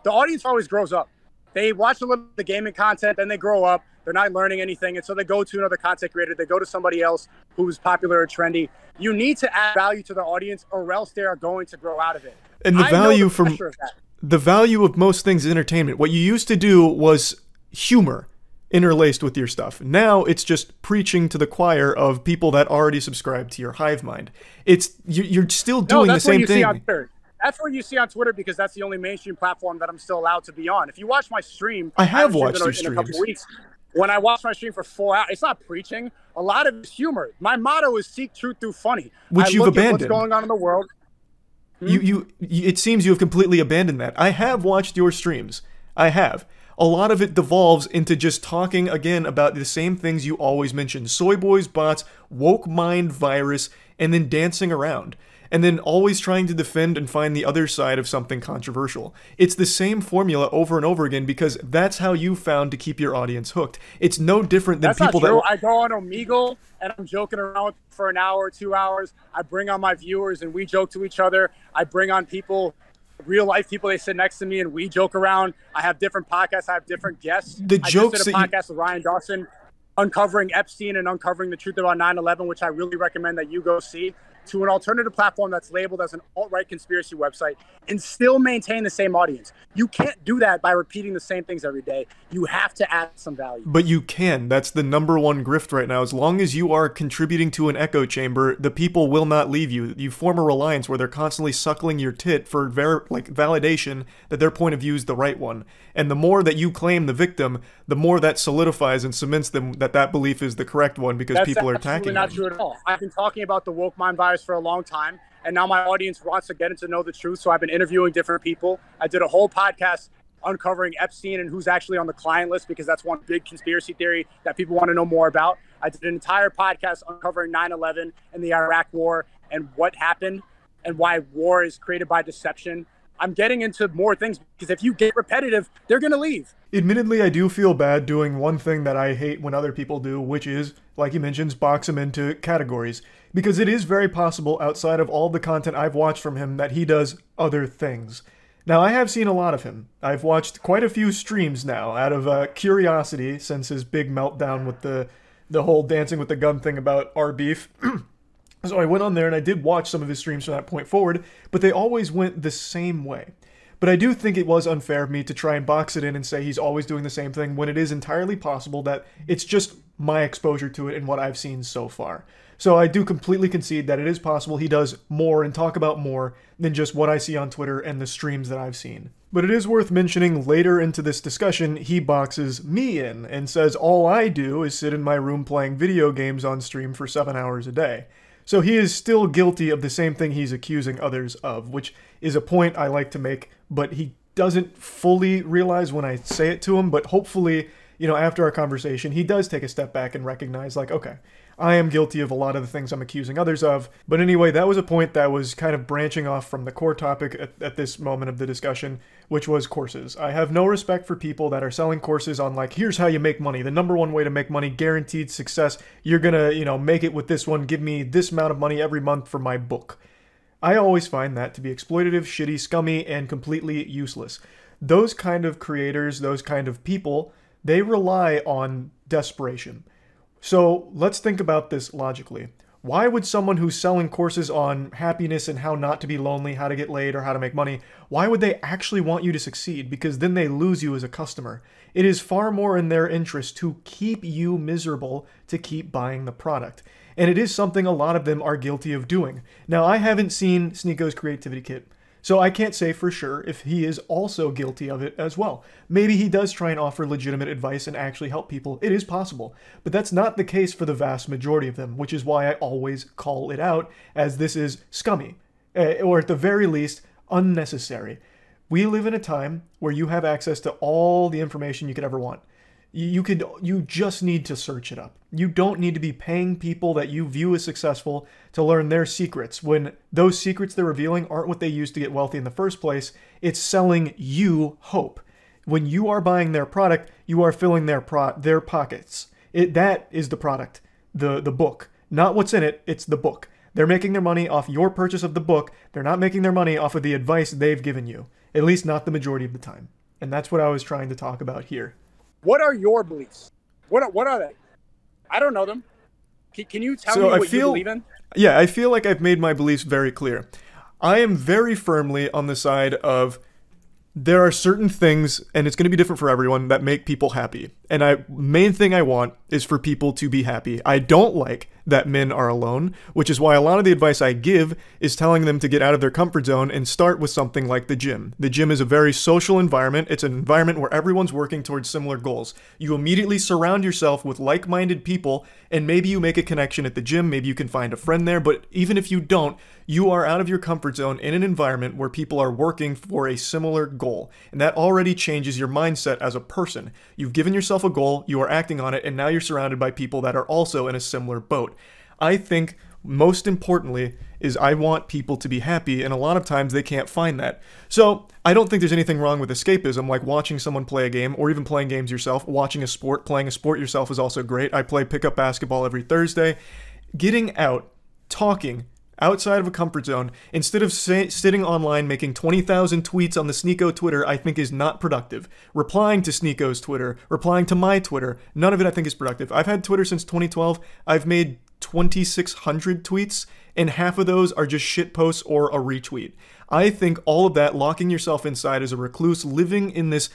the audience always grows up. They watch a little of the gaming content, then they grow up. They're not learning anything, and so they go to another content creator. They go to somebody else who's popular or trendy. You need to add value to the audience, or else they are going to grow out of it. And the value from the value of most things is entertainment. What you used to do was humor interlaced with your stuff. Now it's just preaching to the choir of people that already subscribe to your hive mind. You're still doing the same thing. That's what you see on Twitter because that's the only mainstream platform that I'm still allowed to be on. If you watch my stream, I have watched your in streams. A couple weeks. When I watch my stream for 4 hours, it's not preaching. A lot of it's humor. My motto is seek truth through funny. Which you've abandoned. What's going on in the world. It seems you have completely abandoned that. I have watched your streams. I have. A lot of it devolves into just talking again about the same things you always mention. Soy boys, bots, woke mind virus, and then dancing around. And then always trying to defend and find the other side of something controversial. It's the same formula over and over again because that's how you found to keep your audience hooked. It's no different than people that... I go on Omegle and I'm joking around for an hour or 2 hours. I bring on my viewers and we joke to each other. I bring on people, real life people, they sit next to me and we joke around. I have different podcasts. I have different guests. The jokes I just did a podcast with Ryan Dawson uncovering Epstein and uncovering the truth about 9/11, which I really recommend that you go see. to an alternative platform that's labeled as an alt-right conspiracy website and still maintain the same audience. You can't do that by repeating the same things every day. You have to add some value. But you can. That's the number one grift right now. As long as you are contributing to an echo chamber, the people will not leave you. You form a reliance where they're constantly suckling your tit for validation that their point of view is the right one. And the more that you claim the victim, the more that solidifies and cements them that belief is the correct one because people are attacking them. That's absolutely not true at all. I've been talking about the woke mind virus for a long time, and now my audience wants to get to know the truth, so I've been interviewing different people. I did a whole podcast uncovering Epstein and who's actually on the client list, because that's one big conspiracy theory that people want to know more about. I did an entire podcast uncovering 9/11 and the Iraq War and what happened and why war is created by deception. I'm getting into more things because if you get repetitive, they're going to leave. Admittedly, I do feel bad doing one thing that I hate when other people do, which is, like he mentions, box him into categories. Because it is very possible, outside of all the content I've watched from him, that he does other things. Now, I have seen a lot of him. I've watched quite a few streams now, out of curiosity, since his big meltdown with the whole dancing with the gun thing about our beef. So I went on there and I did watch some of his streams from that point forward, but they always went the same way. But I do think it was unfair of me to try and box it in and say he's always doing the same thing when it is entirely possible that it's just my exposure to it and what I've seen so far. So I do completely concede that it is possible he does more and talk about more than just what I see on Twitter and the streams that I've seen. But it is worth mentioning later into this discussion, he boxes me in and says all I do is sit in my room playing video games on stream for 7 hours a day. So he is still guilty of the same thing he's accusing others of, which is a point I like to make, but he doesn't fully realize when I say it to him, but hopefully, after our conversation, he does take a step back and recognize, like, okay, I am guilty of a lot of the things I'm accusing others of. But anyway, that was a point that was kind of branching off from the core topic at this moment of the discussion, which was courses. I have no respect for people that are selling courses on, like, here's how you make money. The number one way to make money, guaranteed success. You're gonna, make it with this one. Give me this amount of money every month for my book. I always find that to be exploitative, shitty, scummy, and completely useless. Those kind of creators, those kind of people, they rely on desperation. So let's think about this logically. Why would someone who's selling courses on happiness and how not to be lonely, how to get laid, or how to make money, why would they actually want you to succeed? Because then they lose you as a customer. It is far more in their interest to keep you miserable to keep buying the product. And it is something a lot of them are guilty of doing. Now, I haven't seen Sneako's Creativity Kit, so I can't say for sure if he is also guilty of it as well. Maybe he does try and offer legitimate advice and actually help people. It is possible. But that's not the case for the vast majority of them, which is why I always call it out as this is scummy, or at the very least, unnecessary. We live in a time where you have access to all the information you could ever want. You just need to search it up. You don't need to be paying people that you view as successful to learn their secrets when those secrets they're revealing aren't what they used to get wealthy in the first place. It's selling you hope. When you are buying their product, you are filling their pockets. That is the product, the book. Not what's in it, it's the book. They're making their money off your purchase of the book. They're not making their money off of the advice they've given you. At least not the majority of the time. And that's what I was trying to talk about here. What are your beliefs? What are they? I don't know them. Can you tell me what you believe in? Yeah, I feel like I've made my beliefs very clear. I am very firmly on the side of there are certain things, and it's going to be different for everyone, that make people happy. And main thing I want is for people to be happy. I don't like that men are alone, which is why a lot of the advice I give is telling them to get out of their comfort zone and start with something like the gym. The gym is a very social environment. It's an environment where everyone's working towards similar goals. You immediately surround yourself with like-minded people, and maybe you make a connection at the gym. Maybe you can find a friend there, but even if you don't, you are out of your comfort zone in an environment where people are working for a similar goal. And that already changes your mindset as a person. You've given yourself a goal, you are acting on it, and now you're surrounded by people that are also in a similar boat. I think most importantly is I want people to be happy, and a lot of times they can't find that. So I don't think there's anything wrong with escapism, like watching someone play a game or even playing games yourself. Watching a sport, playing a sport yourself is also great. I play pickup basketball every Thursday. Getting out, talking, outside of a comfort zone, instead of sitting online making 20,000 tweets on the Sneako Twitter, I think is not productive. Replying to Sneako's Twitter, replying to my Twitter, none of it I think is productive. I've had Twitter since 2012. I've made 2,600 tweets, and half of those are just shit posts or a retweet. I think all of that, locking yourself inside as a recluse, living in this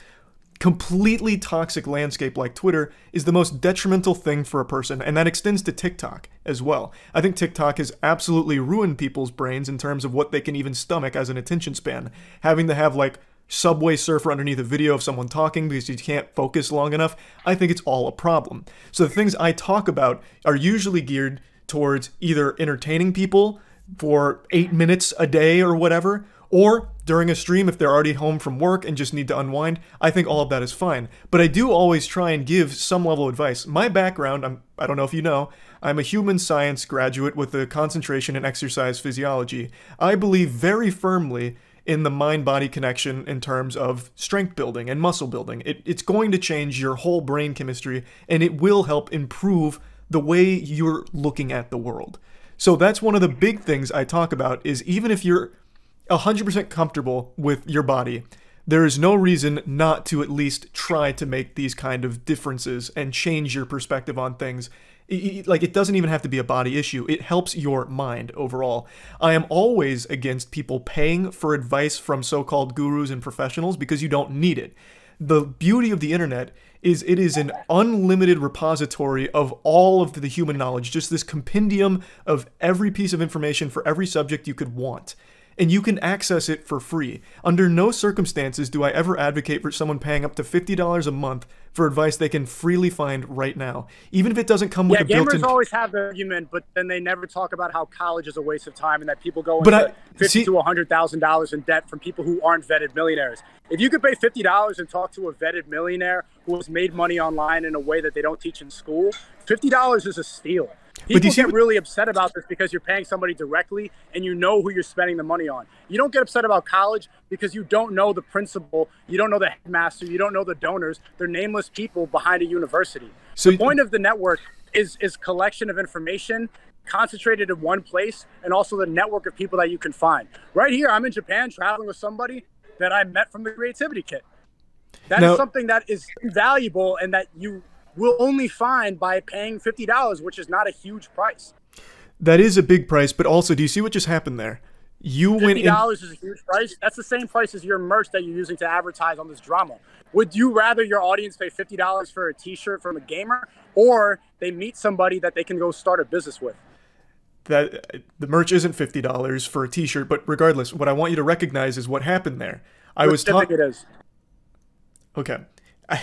completely toxic landscape like Twitter, is the most detrimental thing for a person, and that extends to TikTok as well. I think TikTok has absolutely ruined people's brains in terms of what they can even stomach as an attention span. Having to have like Subway Surfer underneath a video of someone talking because you can't focus long enough, I think it's all a problem. So the things I talk about are usually geared towards either entertaining people for 8 minutes a day or whatever, or during a stream if they're already home from work and just need to unwind. I think all of that is fine. But I do always try and give some level of advice. My background, I don't know if you know, I'm a human science graduate with a concentration in exercise physiology. I believe very firmly in the mind-body connection in terms of strength building and muscle building. It's going to change your whole brain chemistry, and it will help improve the way you're looking at the world. So that's one of the big things I talk about, is even if you're 100% comfortable with your body, there is no reason not to at least try to make these kind of differences and change your perspective on things. Like, it doesn't even have to be a body issue. It helps your mind overall. I am always against people paying for advice from so-called gurus and professionals because you don't need it. The beauty of the internet is it is an unlimited repository of all of the human knowledge, just this compendium of every piece of information for every subject you could want. And you can access it for free. Under no circumstances do I ever advocate for someone paying up to $50 a month for advice they can freely find right now, even if it doesn't come with a built-in... Gamers always have the argument, but then they never talk about how college is a waste of time and that people go into $50,000 to $100,000 in debt from people who aren't vetted millionaires. If you could pay $50 and talk to a vetted millionaire who has made money online in a way that they don't teach in school, $50 is a steal. People get really upset about this because you're paying somebody directly and you know who you're spending the money on. You don't get upset about college because you don't know the principal, you don't know the headmaster, you don't know the donors. They're nameless people behind a university. So the point of the network is collection of information concentrated in one place, and also the network of people that you can find. Right here, I'm in Japan traveling with somebody that I met from the Creativity Kit. That is something that is valuable and that you will only find by paying $50, which is not a huge price. That is a big price, but also, do you see what just happened there? You went in... $50 is a huge price. That's the same price as your merch that you're using to advertise on this drama. Would you rather your audience pay $50 for a t-shirt from a gamer, or they meet somebody that they can go start a business with? That the merch isn't $50 for a t-shirt, but regardless, what I want you to recognize is what happened there. I was talking... It is. Okay.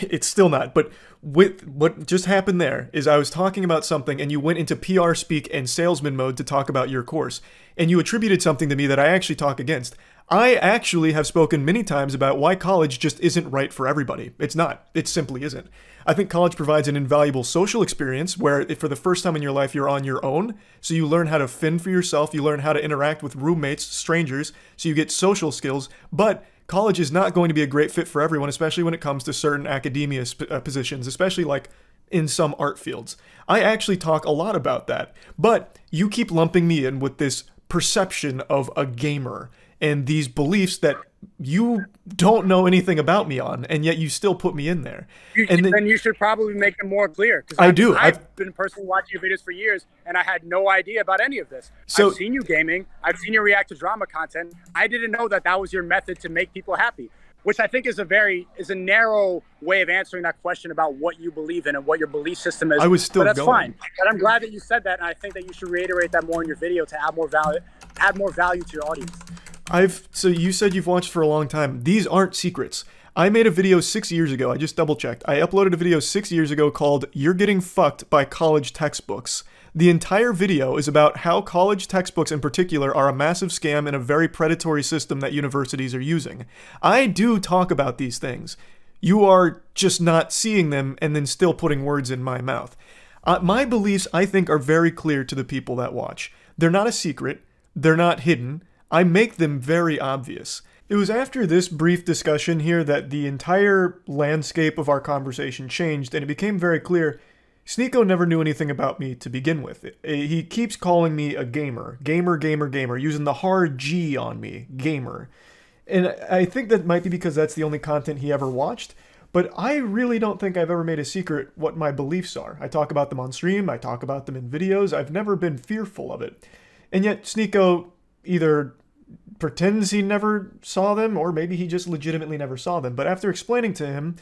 It's still not, but with what just happened there is I was talking about something and you went into PR speak and salesman mode to talk about your course, and you attributed something to me that I actually talk against. I actually have spoken many times about why college just isn't right for everybody. It's not. It simply isn't. I think college provides an invaluable social experience where for the first time in your life you're on your own, so you learn how to fend for yourself, you learn how to interact with roommates, strangers, so you get social skills, but college is not going to be a great fit for everyone, especially when it comes to certain academia positions, especially like in some art fields. I actually talk a lot about that, but you keep lumping me in with this perception of a gamer and these beliefs that you don't know anything about me on, and yet you still put me in there. Then you should probably make them more clear. I do. I've been personally watching your videos for years, and I had no idea about any of this. So, I've seen you gaming. I've seen you react to drama content. I didn't know that that was your method to make people happy, which I think is a narrow way of answering that question about what you believe in and what your belief system is. I was still but that's going. fine. But I'm glad that you said that, and I think that you should reiterate that more in your video to add more value to your audience. So you said you've watched for a long time. These aren't secrets. I made a video 6 years ago. I just double checked. I uploaded a video 6 years ago called "You're Getting Fucked by College Textbooks." The entire video is about how college textbooks in particular are a massive scam and a very predatory system that universities are using. I do talk about these things. You are just not seeing them and then still putting words in my mouth. My beliefs, I think, are very clear to the people that watch. They're not a secret. They're not hidden. I make them very obvious. It was after this brief discussion here that the entire landscape of our conversation changed, and it became very clear Sneeko never knew anything about me to begin with. He keeps calling me a gamer. Gamer, using the hard G on me. Gamer. And I think that might be because that's the only content he ever watched. But I really don't think I've ever made a secret what my beliefs are. I talk about them on stream. I talk about them in videos. I've never been fearful of it. And yet Sneeko either pretends he never saw them, or maybe he just legitimately never saw them. But after explaining to him,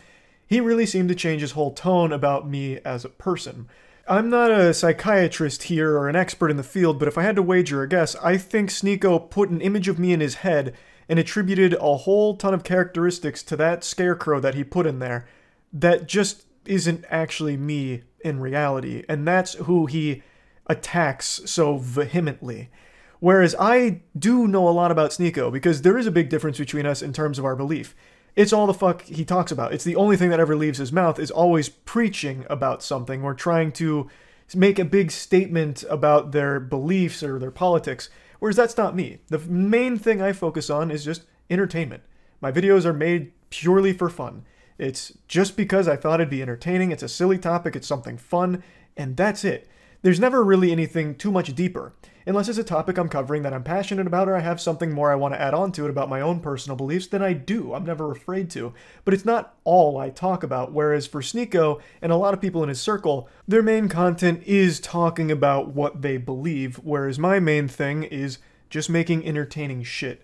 he really seemed to change his whole tone about me as a person. I'm not a psychiatrist here or an expert in the field, but if I had to wager a guess, I think Sneeko put an image of me in his head and attributed a whole ton of characteristics to that scarecrow that he put in there that just isn't actually me in reality. And that's who he attacks so vehemently. Whereas I do know a lot about Sneeko, because there is a big difference between us in terms of our belief. It's all the fuck he talks about. It's the only thing that ever leaves his mouth is always preaching about something or trying to make a big statement about their beliefs or their politics, whereas that's not me. The main thing I focus on is just entertainment. My videos are made purely for fun. It's just because I thought it'd be entertaining, it's a silly topic, it's something fun, and that's it. There's never really anything too much deeper, unless it's a topic I'm covering that I'm passionate about, or I have something more I want to add on to it about my own personal beliefs, then I do. I'm never afraid to. But it's not all I talk about, whereas for Sneeko and a lot of people in his circle, their main content is talking about what they believe, whereas my main thing is just making entertaining shit.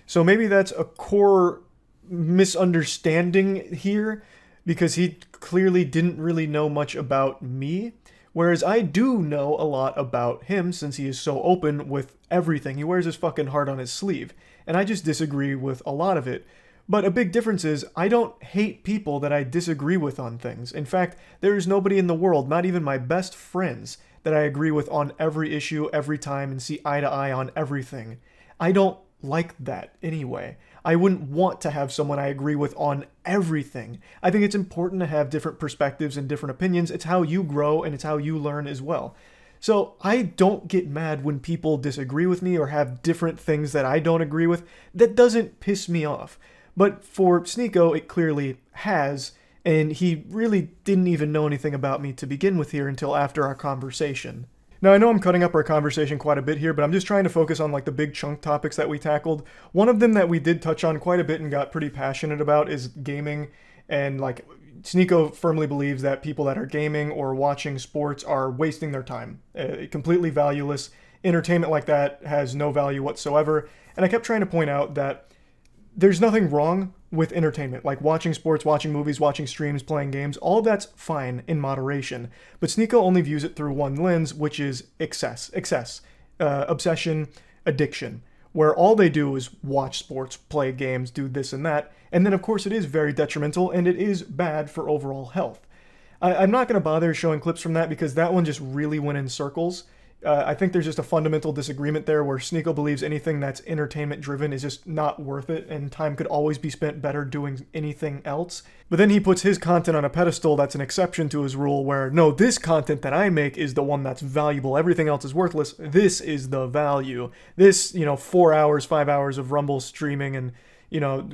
So maybe that's a core misunderstanding here, because he clearly didn't really know much about me. Whereas I do know a lot about him, since he is so open with everything. He wears his fucking heart on his sleeve. And I just disagree with a lot of it. But a big difference is, I don't hate people that I disagree with on things. In fact, there is nobody in the world, not even my best friends, that I agree with on every issue, every time, and see eye to eye on everything. I don't like that anyway. I wouldn't want to have someone I agree with on everything. I think it's important to have different perspectives and different opinions. It's how you grow and it's how you learn as well. So I don't get mad when people disagree with me or have different things that I don't agree with. That doesn't piss me off. But for Sneeko, it clearly has, and he really didn't even know anything about me to begin with here until after our conversation. Now, I know I'm cutting up our conversation quite a bit here, but I'm just trying to focus on like the big chunk topics that we tackled. One of them that we did touch on quite a bit and got pretty passionate about is gaming. And like Sneeko firmly believes that people that are gaming or watching sports are wasting their time. Completely valueless. Entertainment like that has no value whatsoever. And I kept trying to point out that there's nothing wrong with entertainment, like watching sports, watching movies, watching streams, playing games. All that's fine in moderation. But Sneeko only views it through one lens, which is excess, obsession, addiction, where all they do is watch sports, play games, do this and that. And then, of course, it is very detrimental, and it is bad for overall health. I'm not going to bother showing clips from that because that one just really went in circles. I think there's just a fundamental disagreement there where Sneeko believes anything that's entertainment driven is just not worth it, and time could always be spent better doing anything else. But then he puts his content on a pedestal that's an exception to his rule where, no, this content that I make is the one that's valuable. Everything else is worthless. This is the value. This, 4 hours, 5 hours of Rumble streaming and,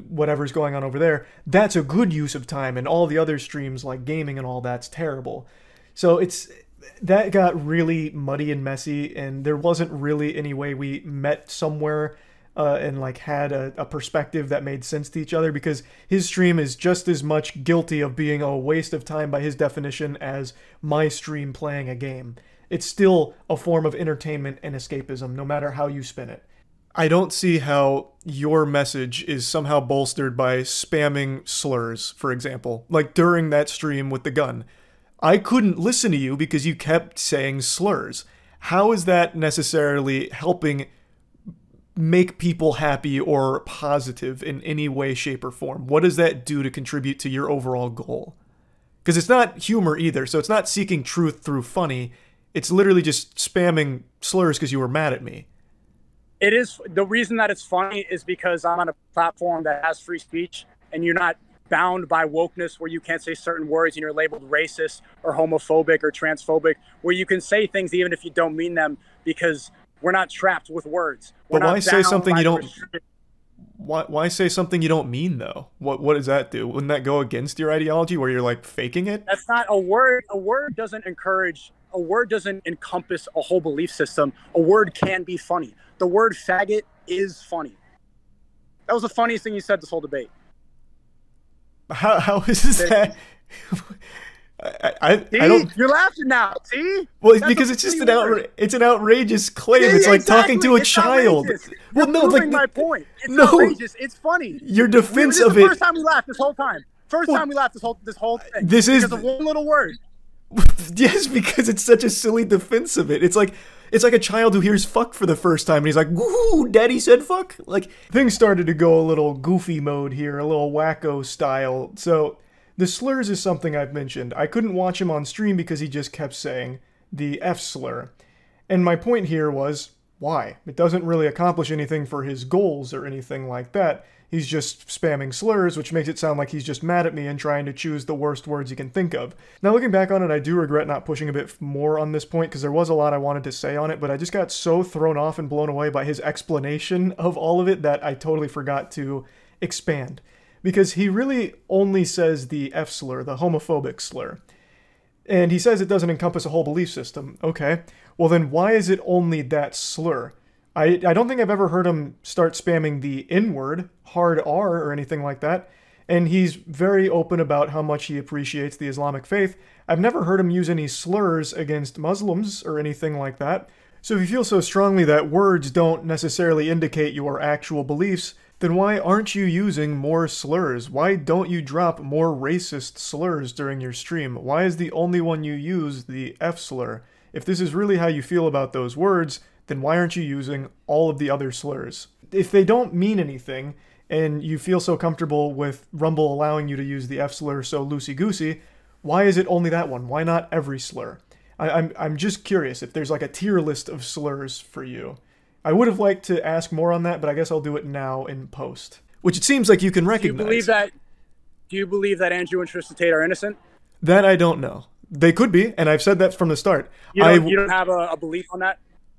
whatever's going on over there, that's a good use of time, and all the other streams like gaming and all that's terrible. So that got really muddy and messy, and there wasn't really any way we met somewhere and like had a perspective that made sense to each other, because his stream is just as much guilty of being a waste of time by his definition as my stream playing a game. It's still a form of entertainment and escapism, no matter how you spin it. I don't see how your message is somehow bolstered by spamming slurs, for example, like during that stream with the gun. I couldn't listen to you because you kept saying slurs. How is that necessarily helping make people happy or positive in any way, shape, or form? What does that do to contribute to your overall goal? Because it's not humor either, so it's not seeking truth through funny. It's literally just spamming slurs because you were mad at me. It is. The reason that it's funny is because I'm on a platform that has free speech, and you're not bound by wokeness where you can't say certain words and you're labeled racist or homophobic or transphobic, where you can say things even if you don't mean them, because we're not trapped with words. But why say something you don't... Why say something you don't mean though? What does that do? Wouldn't that go against your ideology where you're like faking it? That's not a word. A word doesn't encourage. A word doesn't encompass a whole belief system. A word can be funny. The word faggot is funny. That was the funniest thing you said this whole debate. How is that? I don't. You're laughing now. See? Well, because it's just it's an outrageous claim. Yeah, it's like exactly. talking to a It's child. outrageous. Well, You're no, proving like my point. It's no, outrageous. It's funny. Your defense This is of the it. first time we laughed this whole time. First time we laughed this whole thing. This is because of one little word. Yes, because it's such a silly defense of it. It's like a child who hears fuck for the first time and he's like, "Woohoo, daddy said fuck." Like things started to go a little goofy mode here, a little wacko style. So the slurs is something I've mentioned. I couldn't watch him on stream because he just kept saying the F slur. And my point here was, why? It doesn't really accomplish anything for his goals or anything like that. He's just spamming slurs, which makes it sound like he's just mad at me and trying to choose the worst words he can think of. Now, looking back on it, I do regret not pushing a bit more on this point because there was a lot I wanted to say on it, but I just got so thrown off and blown away by his explanation of all of it that I totally forgot to expand. Because he really only says the F slur, the homophobic slur. And he says it doesn't encompass a whole belief system. Okay, well then why is it only that slur? I don't think I've ever heard him start spamming the N-word, hard R, or anything like that. And he's very open about how much he appreciates the Islamic faith. I've never heard him use any slurs against Muslims or anything like that. So if you feel so strongly that words don't necessarily indicate your actual beliefs, then why aren't you using more slurs? Why don't you drop more racist slurs during your stream? Why is the only one you use the F slur? If this is really how you feel about those words, then why aren't you using all of the other slurs? If they don't mean anything, and you feel so comfortable with Rumble allowing you to use the F slur so loosey-goosey, why is it only that one? Why not every slur? I'm just curious if there's like a tier list of slurs for you. I would have liked to ask more on that, but I guess I'll do it now in post. Which it seems like you can recognize. Do you believe that Andrew and Tristan Tate are innocent? That I don't know. They could be, and I've said that from the start. You don't have a belief on that?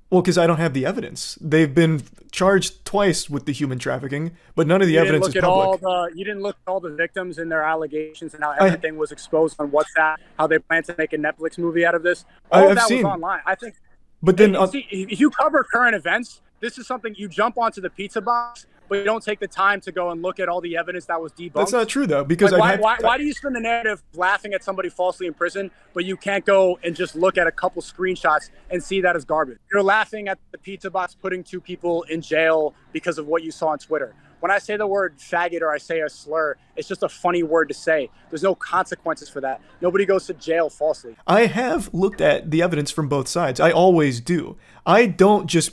Well, because I don't have the evidence. They've been charged twice with the human trafficking, but none of the evidence is public. You didn't look at all the victims and their allegations and how everything was exposed on WhatsApp, how they plan to make a Netflix movie out of this. All of that was online. I think. But then, if you cover current events, this is something you jump onto the pizza box, but you don't take the time to go and look at all the evidence that was debunked. That's not true, though, because why do you spend the narrative laughing at somebody falsely in prison, but you can't go and just look at a couple screenshots and see that as garbage? You're laughing at the pizza box putting 2 people in jail because of what you saw on Twitter. When I say the word faggot or I say a slur, it's just a funny word to say. There's no consequences for that. Nobody goes to jail falsely. I have looked at the evidence from both sides. I always do. I don't just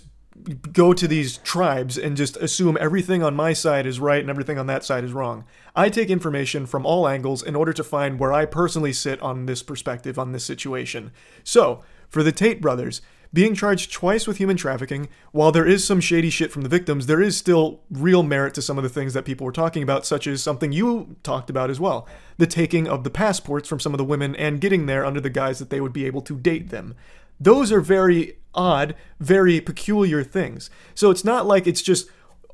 go to these tribes and just assume everything on my side is right and everything on that side is wrong. I take information from all angles in order to find where I personally sit on this perspective, on this situation. So, for the Tate brothers, being charged twice with human trafficking, while there is some shady shit from the victims, there is still real merit to some of the things that people were talking about, such as something you talked about as well. The taking of the passports from some of the women and getting there under the guise that they would be able to date them. Those are very odd, very peculiar things. So it's not like it's just,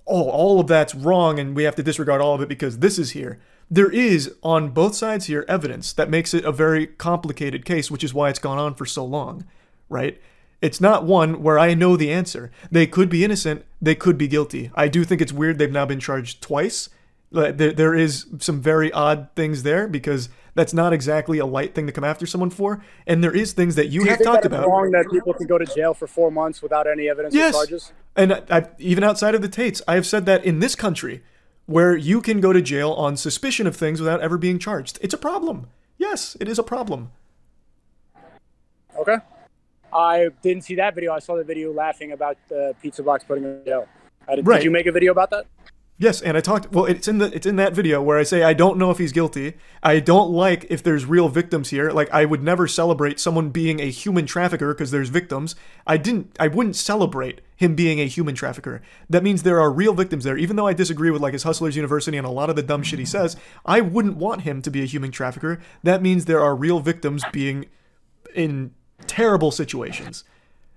oh, all of that's wrong and we have to disregard all of it because this is here. There is, on both sides here, evidence that makes it a very complicated case, which is why it's gone on for so long, right? It's not one where I know the answer. They could be innocent, they could be guilty. I do think it's weird they've now been charged twice. There is some very odd things there because that's not exactly a light thing to come after someone for. And there is things that you have talked about. Do you think that it's wrong that people can go to jail for 4 months without any evidence or charges? And even outside of the Tates, I have said that in this country, where you can go to jail on suspicion of things without ever being charged. It's a problem. Yes, it is a problem. Okay. I didn't see that video. I saw the video laughing about the pizza box putting in jail. Did you make a video about that? Yes, and I talked. Well, it's in that video where I say I don't know if he's guilty. I don't like if there's real victims here. Like I would never celebrate someone being a human trafficker because there's victims. I wouldn't celebrate him being a human trafficker. That means there are real victims there. Even though I disagree with like his Hustlers University and a lot of the dumb shit he says, I wouldn't want him to be a human trafficker. That means there are real victims being in terrible situations.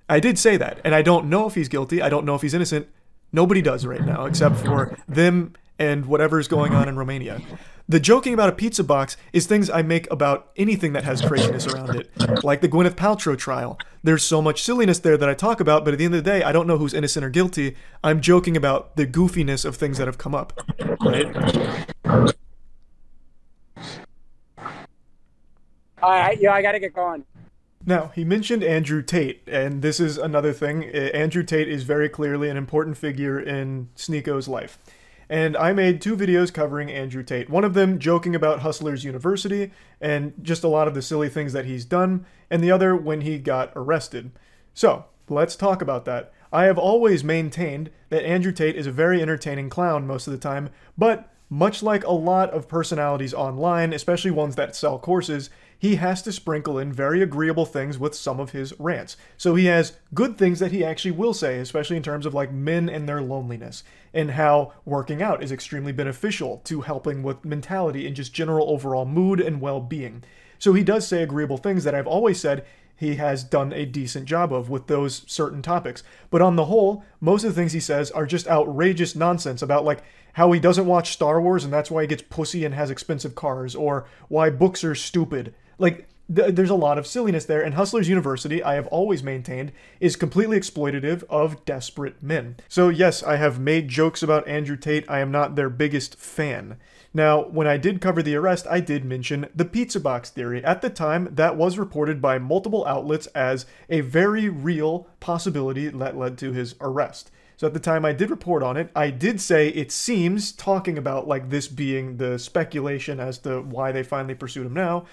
I did say that, and I don't know if he's guilty. I don't know if he's innocent. Nobody does right now, except for them and whatever's going on in Romania. The joking about a pizza box is things I make about anything that has craziness around it, like the Gwyneth Paltrow trial. There's so much silliness there that I talk about, but at the end of the day, I don't know who's innocent or guilty. I'm joking about the goofiness of things that have come up, right? Alright, I gotta get going. Now, he mentioned Andrew Tate, and this is another thing. Andrew Tate is very clearly an important figure in Sneako's life. And I made 2 videos covering Andrew Tate. One of them joking about Hustlers University and just a lot of the silly things that he's done, and the other when he got arrested. So, let's talk about that. I have always maintained that Andrew Tate is a very entertaining clown most of the time, but much like a lot of personalities online, especially ones that sell courses, he has to sprinkle in very agreeable things with some of his rants. So he has good things that he actually will say, especially in terms of like men and their loneliness, and how working out is extremely beneficial to helping with mentality and just general overall mood and well-being. So he does say agreeable things that I've always said he has done a decent job of with those certain topics. But on the whole, most of the things he says are just outrageous nonsense about like how he doesn't watch Star Wars and that's why he gets pussy and has expensive cars, or why books are stupid. Like, there's a lot of silliness there, and Hustlers University, I have always maintained, is completely exploitative of desperate men. So yes, I have made jokes about Andrew Tate. I am not their biggest fan. Now, when I did cover the arrest, I did mention the pizza box theory. At the time, that was reported by multiple outlets as a very real possibility that led to his arrest. So at the time I did report on it, I did say it seems, talking about like this being the speculation as to why they finally pursued him now.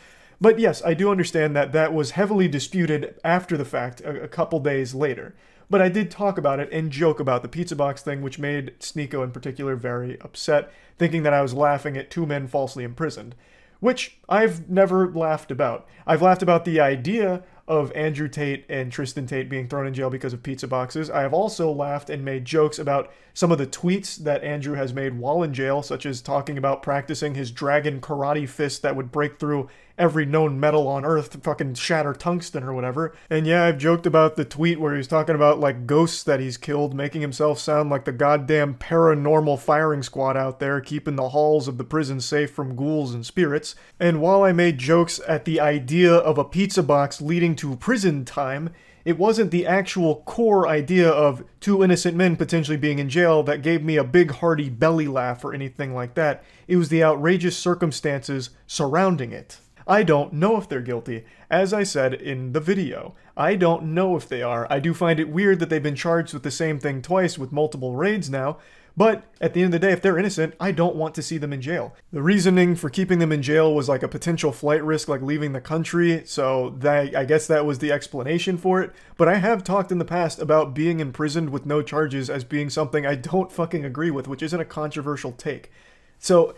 But yes, I do understand that that was heavily disputed after the fact, a couple days later. But I did talk about it and joke about the pizza box thing, which made Sneako in particular very upset, thinking that I was laughing at 2 men falsely imprisoned. Which I've never laughed about. I've laughed about the idea of Andrew Tate and Tristan Tate being thrown in jail because of pizza boxes. I have also laughed and made jokes about some of the tweets that Andrew has made while in jail, such as talking about practicing his dragon karate fist that would break through every known metal on Earth to fucking shatter tungsten or whatever. And yeah, I've joked about the tweet where he's talking about like ghosts that he's killed, making himself sound like the goddamn paranormal firing squad out there, keeping the halls of the prison safe from ghouls and spirits. And while I made jokes at the idea of a pizza box leading to prison time, it wasn't the actual core idea of 2 innocent men potentially being in jail that gave me a big hearty belly laugh or anything like that. It was the outrageous circumstances surrounding it. I don't know if they're guilty. As I said in the video, I don't know if they are. I do find it weird that they've been charged with the same thing twice with multiple raids now, but at the end of the day, if they're innocent, I don't want to see them in jail. The reasoning for keeping them in jail was like a potential flight risk, like leaving the country, so I guess that was the explanation for it. But I have talked in the past about being imprisoned with no charges as being something I don't fucking agree with, which isn't a controversial take. So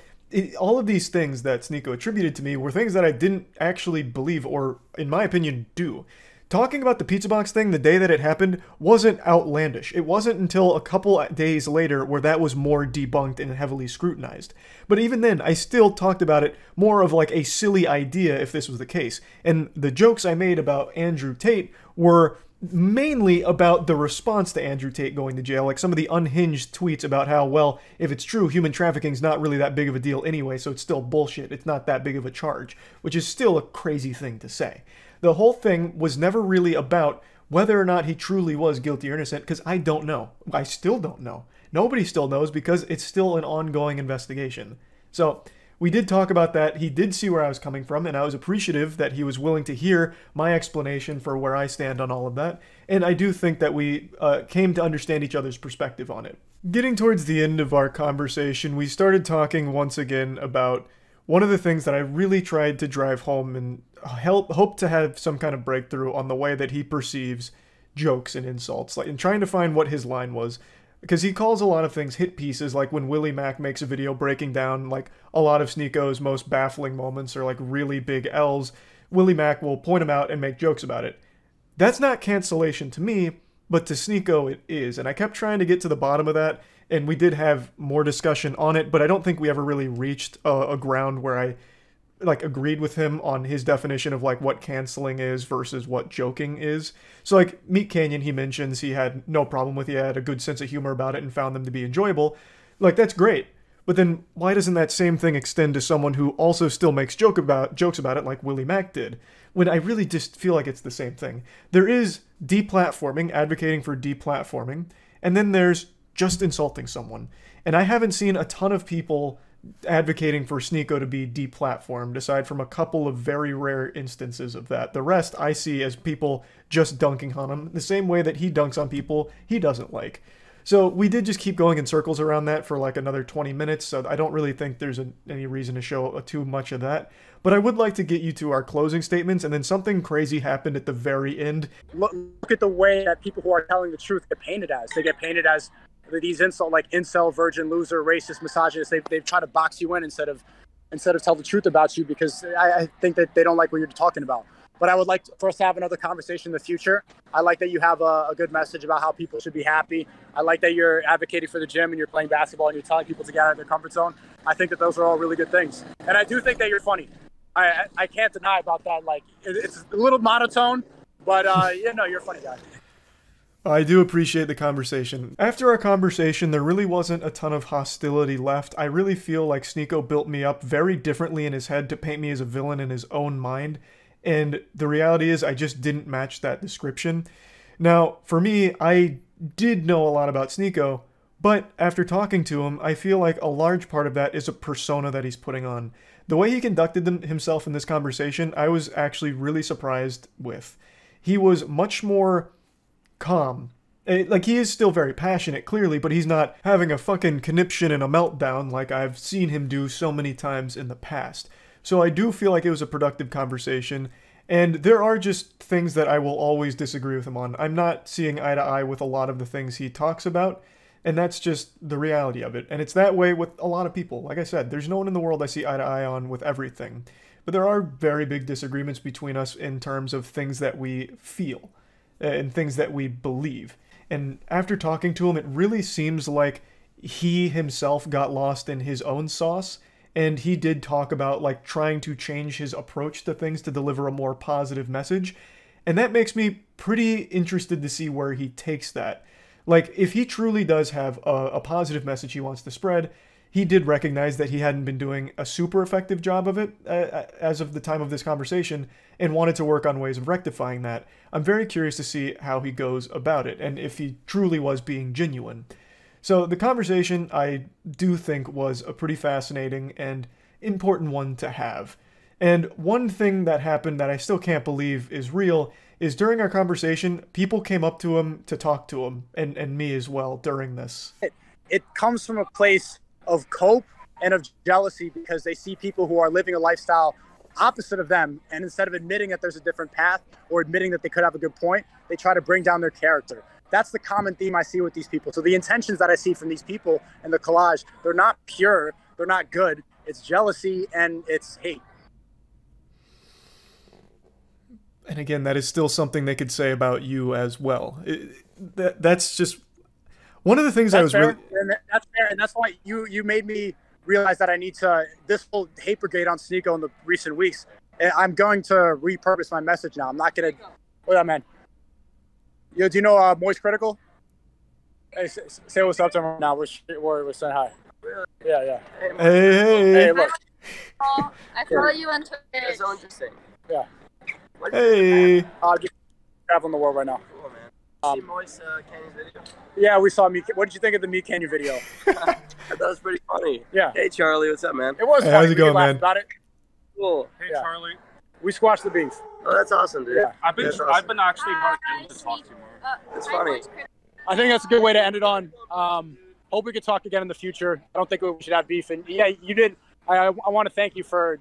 all of these things that Sneako attributed to me were things that I didn't actually believe or, in my opinion, do. Talking about the pizza box thing the day that it happened wasn't outlandish. It wasn't until a couple days later where that was more debunked and heavily scrutinized. But even then, I still talked about it more of like a silly idea if this was the case. And the jokes I made about Andrew Tate were mainly about the response to Andrew Tate going to jail, like some of the unhinged tweets about how, well, if it's true, human trafficking's not really that big of a deal anyway, so it's still bullshit. It's not that big of a charge, which is still a crazy thing to say. The whole thing was never really about whether or not he truly was guilty or innocent, because I don't know. I still don't know. Nobody still knows because it's still an ongoing investigation. So we did talk about that. He did see where I was coming from, and I was appreciative that he was willing to hear my explanation for where I stand on all of that. And I do think that we came to understand each other's perspective on it. Getting towards the end of our conversation, we started talking once again about one of the things that I really tried to drive home and hope to have some kind of breakthrough on the way that he perceives jokes and insults, like in trying to find what his line was. Because he calls a lot of things hit pieces, like when Willie Mack makes a video breaking down like a lot of Sneako's most baffling moments or like really big L's, Willie Mack will point them out and make jokes about it. That's not cancellation to me, but to Sneako it is, and I kept trying to get to the bottom of that, and we did have more discussion on it, but I don't think we ever really reached a ground where I like agreed with him on his definition of like what canceling is versus what joking is. So like Meat Canyon, he mentions he had no problem with it, he had a good sense of humor about it and found them to be enjoyable. Like that's great. But then why doesn't that same thing extend to someone who also still makes jokes about it like Willie Mack did? When I really just feel like it's the same thing. There is deplatforming, advocating for deplatforming, and then there's just insulting someone. And I haven't seen a ton of people advocating for Sneako to be deplatformed, aside from a couple of very rare instances of that. The rest I see as people just dunking on him, the same way that he dunks on people he doesn't like. So we did just keep going in circles around that for like another 20 minutes, so I don't really think there's any reason to show too much of that. But I would like to get you to our closing statements, and then something crazy happened at the very end. Look at the way that people who are telling the truth get painted as. They get painted as these incel, virgin, loser, racist, misogynist. They try to box you in instead of tell the truth about you, because I think that they don't like what you're talking about. But I would like for us to have another conversation in the future. I like that you have a good message about how people should be happy. I like that you're advocating for the gym and you're playing basketball and you're telling people to get out of their comfort zone. I think that those are all really good things. And I do think that you're funny. I can't deny about that. Like, it's a little monotone, but you're a funny guy. I do appreciate the conversation. After our conversation, there really wasn't a ton of hostility left. I really feel like Sneako built me up very differently in his head to paint me as a villain in his own mind. And the reality is I just didn't match that description. Now, for me, I did know a lot about Sneako, but after talking to him, I feel like a large part of that is a persona that he's putting on. The way he conducted himself in this conversation, I was actually really surprised with. He was much more calm. Like, he is still very passionate, clearly, but he's not having a fucking conniption and a meltdown like I've seen him do so many times in the past. So I do feel like it was a productive conversation, and there are just things that I will always disagree with him on. I'm not seeing eye to eye with a lot of the things he talks about, and that's just the reality of it. And it's that way with a lot of people. Like I said, there's no one in the world I see eye to eye on with everything. But there are very big disagreements between us in terms of things that we feel and things that we believe. And after talking to him, it really seems like he himself got lost in his own sauce. And he did talk about like trying to change his approach to things to deliver a more positive message. And that makes me pretty interested to see where he takes that. Like, if he truly does have a positive message he wants to spread, he did recognize that he hadn't been doing a super effective job of it as of the time of this conversation, and wanted to work on ways of rectifying that. I'm very curious to see how he goes about it, and if he truly was being genuine. So the conversation, I do think, was a pretty fascinating and important one to have. And one thing that happened that I still can't believe is real is during our conversation, people came up to him to talk to him, and me as well, during this. It comes from a place of cope and of jealousy, because they see people who are living a lifestyle opposite of them, and instead of admitting that there's a different path or admitting that they could have a good point, they try to bring down their character. That's the common theme I see with these people. So the intentions that I see from these people in the collage, they're not pure, they're not good. It's jealousy and it's hate. And again, that is still something they could say about you as well. That's just one of the things I was fair. really... That's fair, and that's why you made me realize that I need to, this whole hate brigade on Sneako in the recent weeks, I'm going to repurpose my message now. I'm not going to... What up, man? Yo, do you know Moist Critical? Hey, say what's up to him right now. We're saying hi. Really? Yeah. Hey, look. Oh, I follow you on Twitter. That's so interesting. Yeah. Hey. Just traveling the world right now. Cool, man. See Moist Canyon's video? Yeah, we saw Meat. What did you think of the Meat Canyon video? I thought it was pretty funny. Yeah. Hey, Charlie, what's up, man? It was Hey, funny. how's it going, We laughed man? about it. Cool. Hey, Yeah. Charlie. We squashed the beef. Oh, that's awesome, dude. Yeah. I've been actually Hi, wanting to talk to you more. It's hi, funny. Moist Critical. I think that's a good way to end it on. Hope we could talk again in the future. I don't think we should have beef. And yeah, you did. I want to thank you for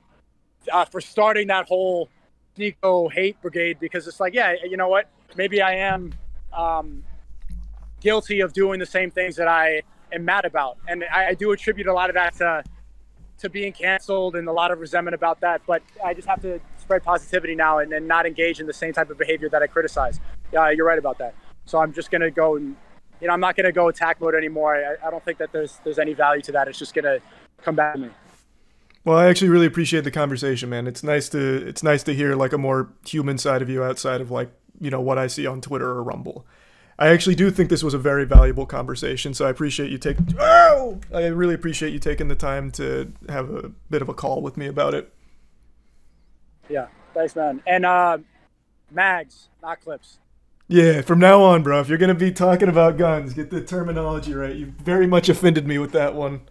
starting that whole Sneako hate brigade, because it's like, yeah, you know what? Maybe I am guilty of doing the same things that I am mad about, and I do attribute a lot of that to being canceled and a lot of resentment about that. But I just have to spread positivity now and not engage in the same type of behavior that I criticize. Yeah, you're right about that. So I'm just gonna go and, I'm not gonna go attack mode anymore. I don't think that there's any value to that. It's just gonna come back to me. Well, I actually really appreciate the conversation, man. It's nice to hear like a more human side of you outside of like, what I see on Twitter or Rumble. I actually do think this was a very valuable conversation, so I appreciate you taking I really appreciate you taking the time to have a bit of a call with me about it. Yeah, thanks, man. And mags, not clips. Yeah, from now on, bro, if you're going to be talking about guns, get the terminology right. You very much offended me with that one.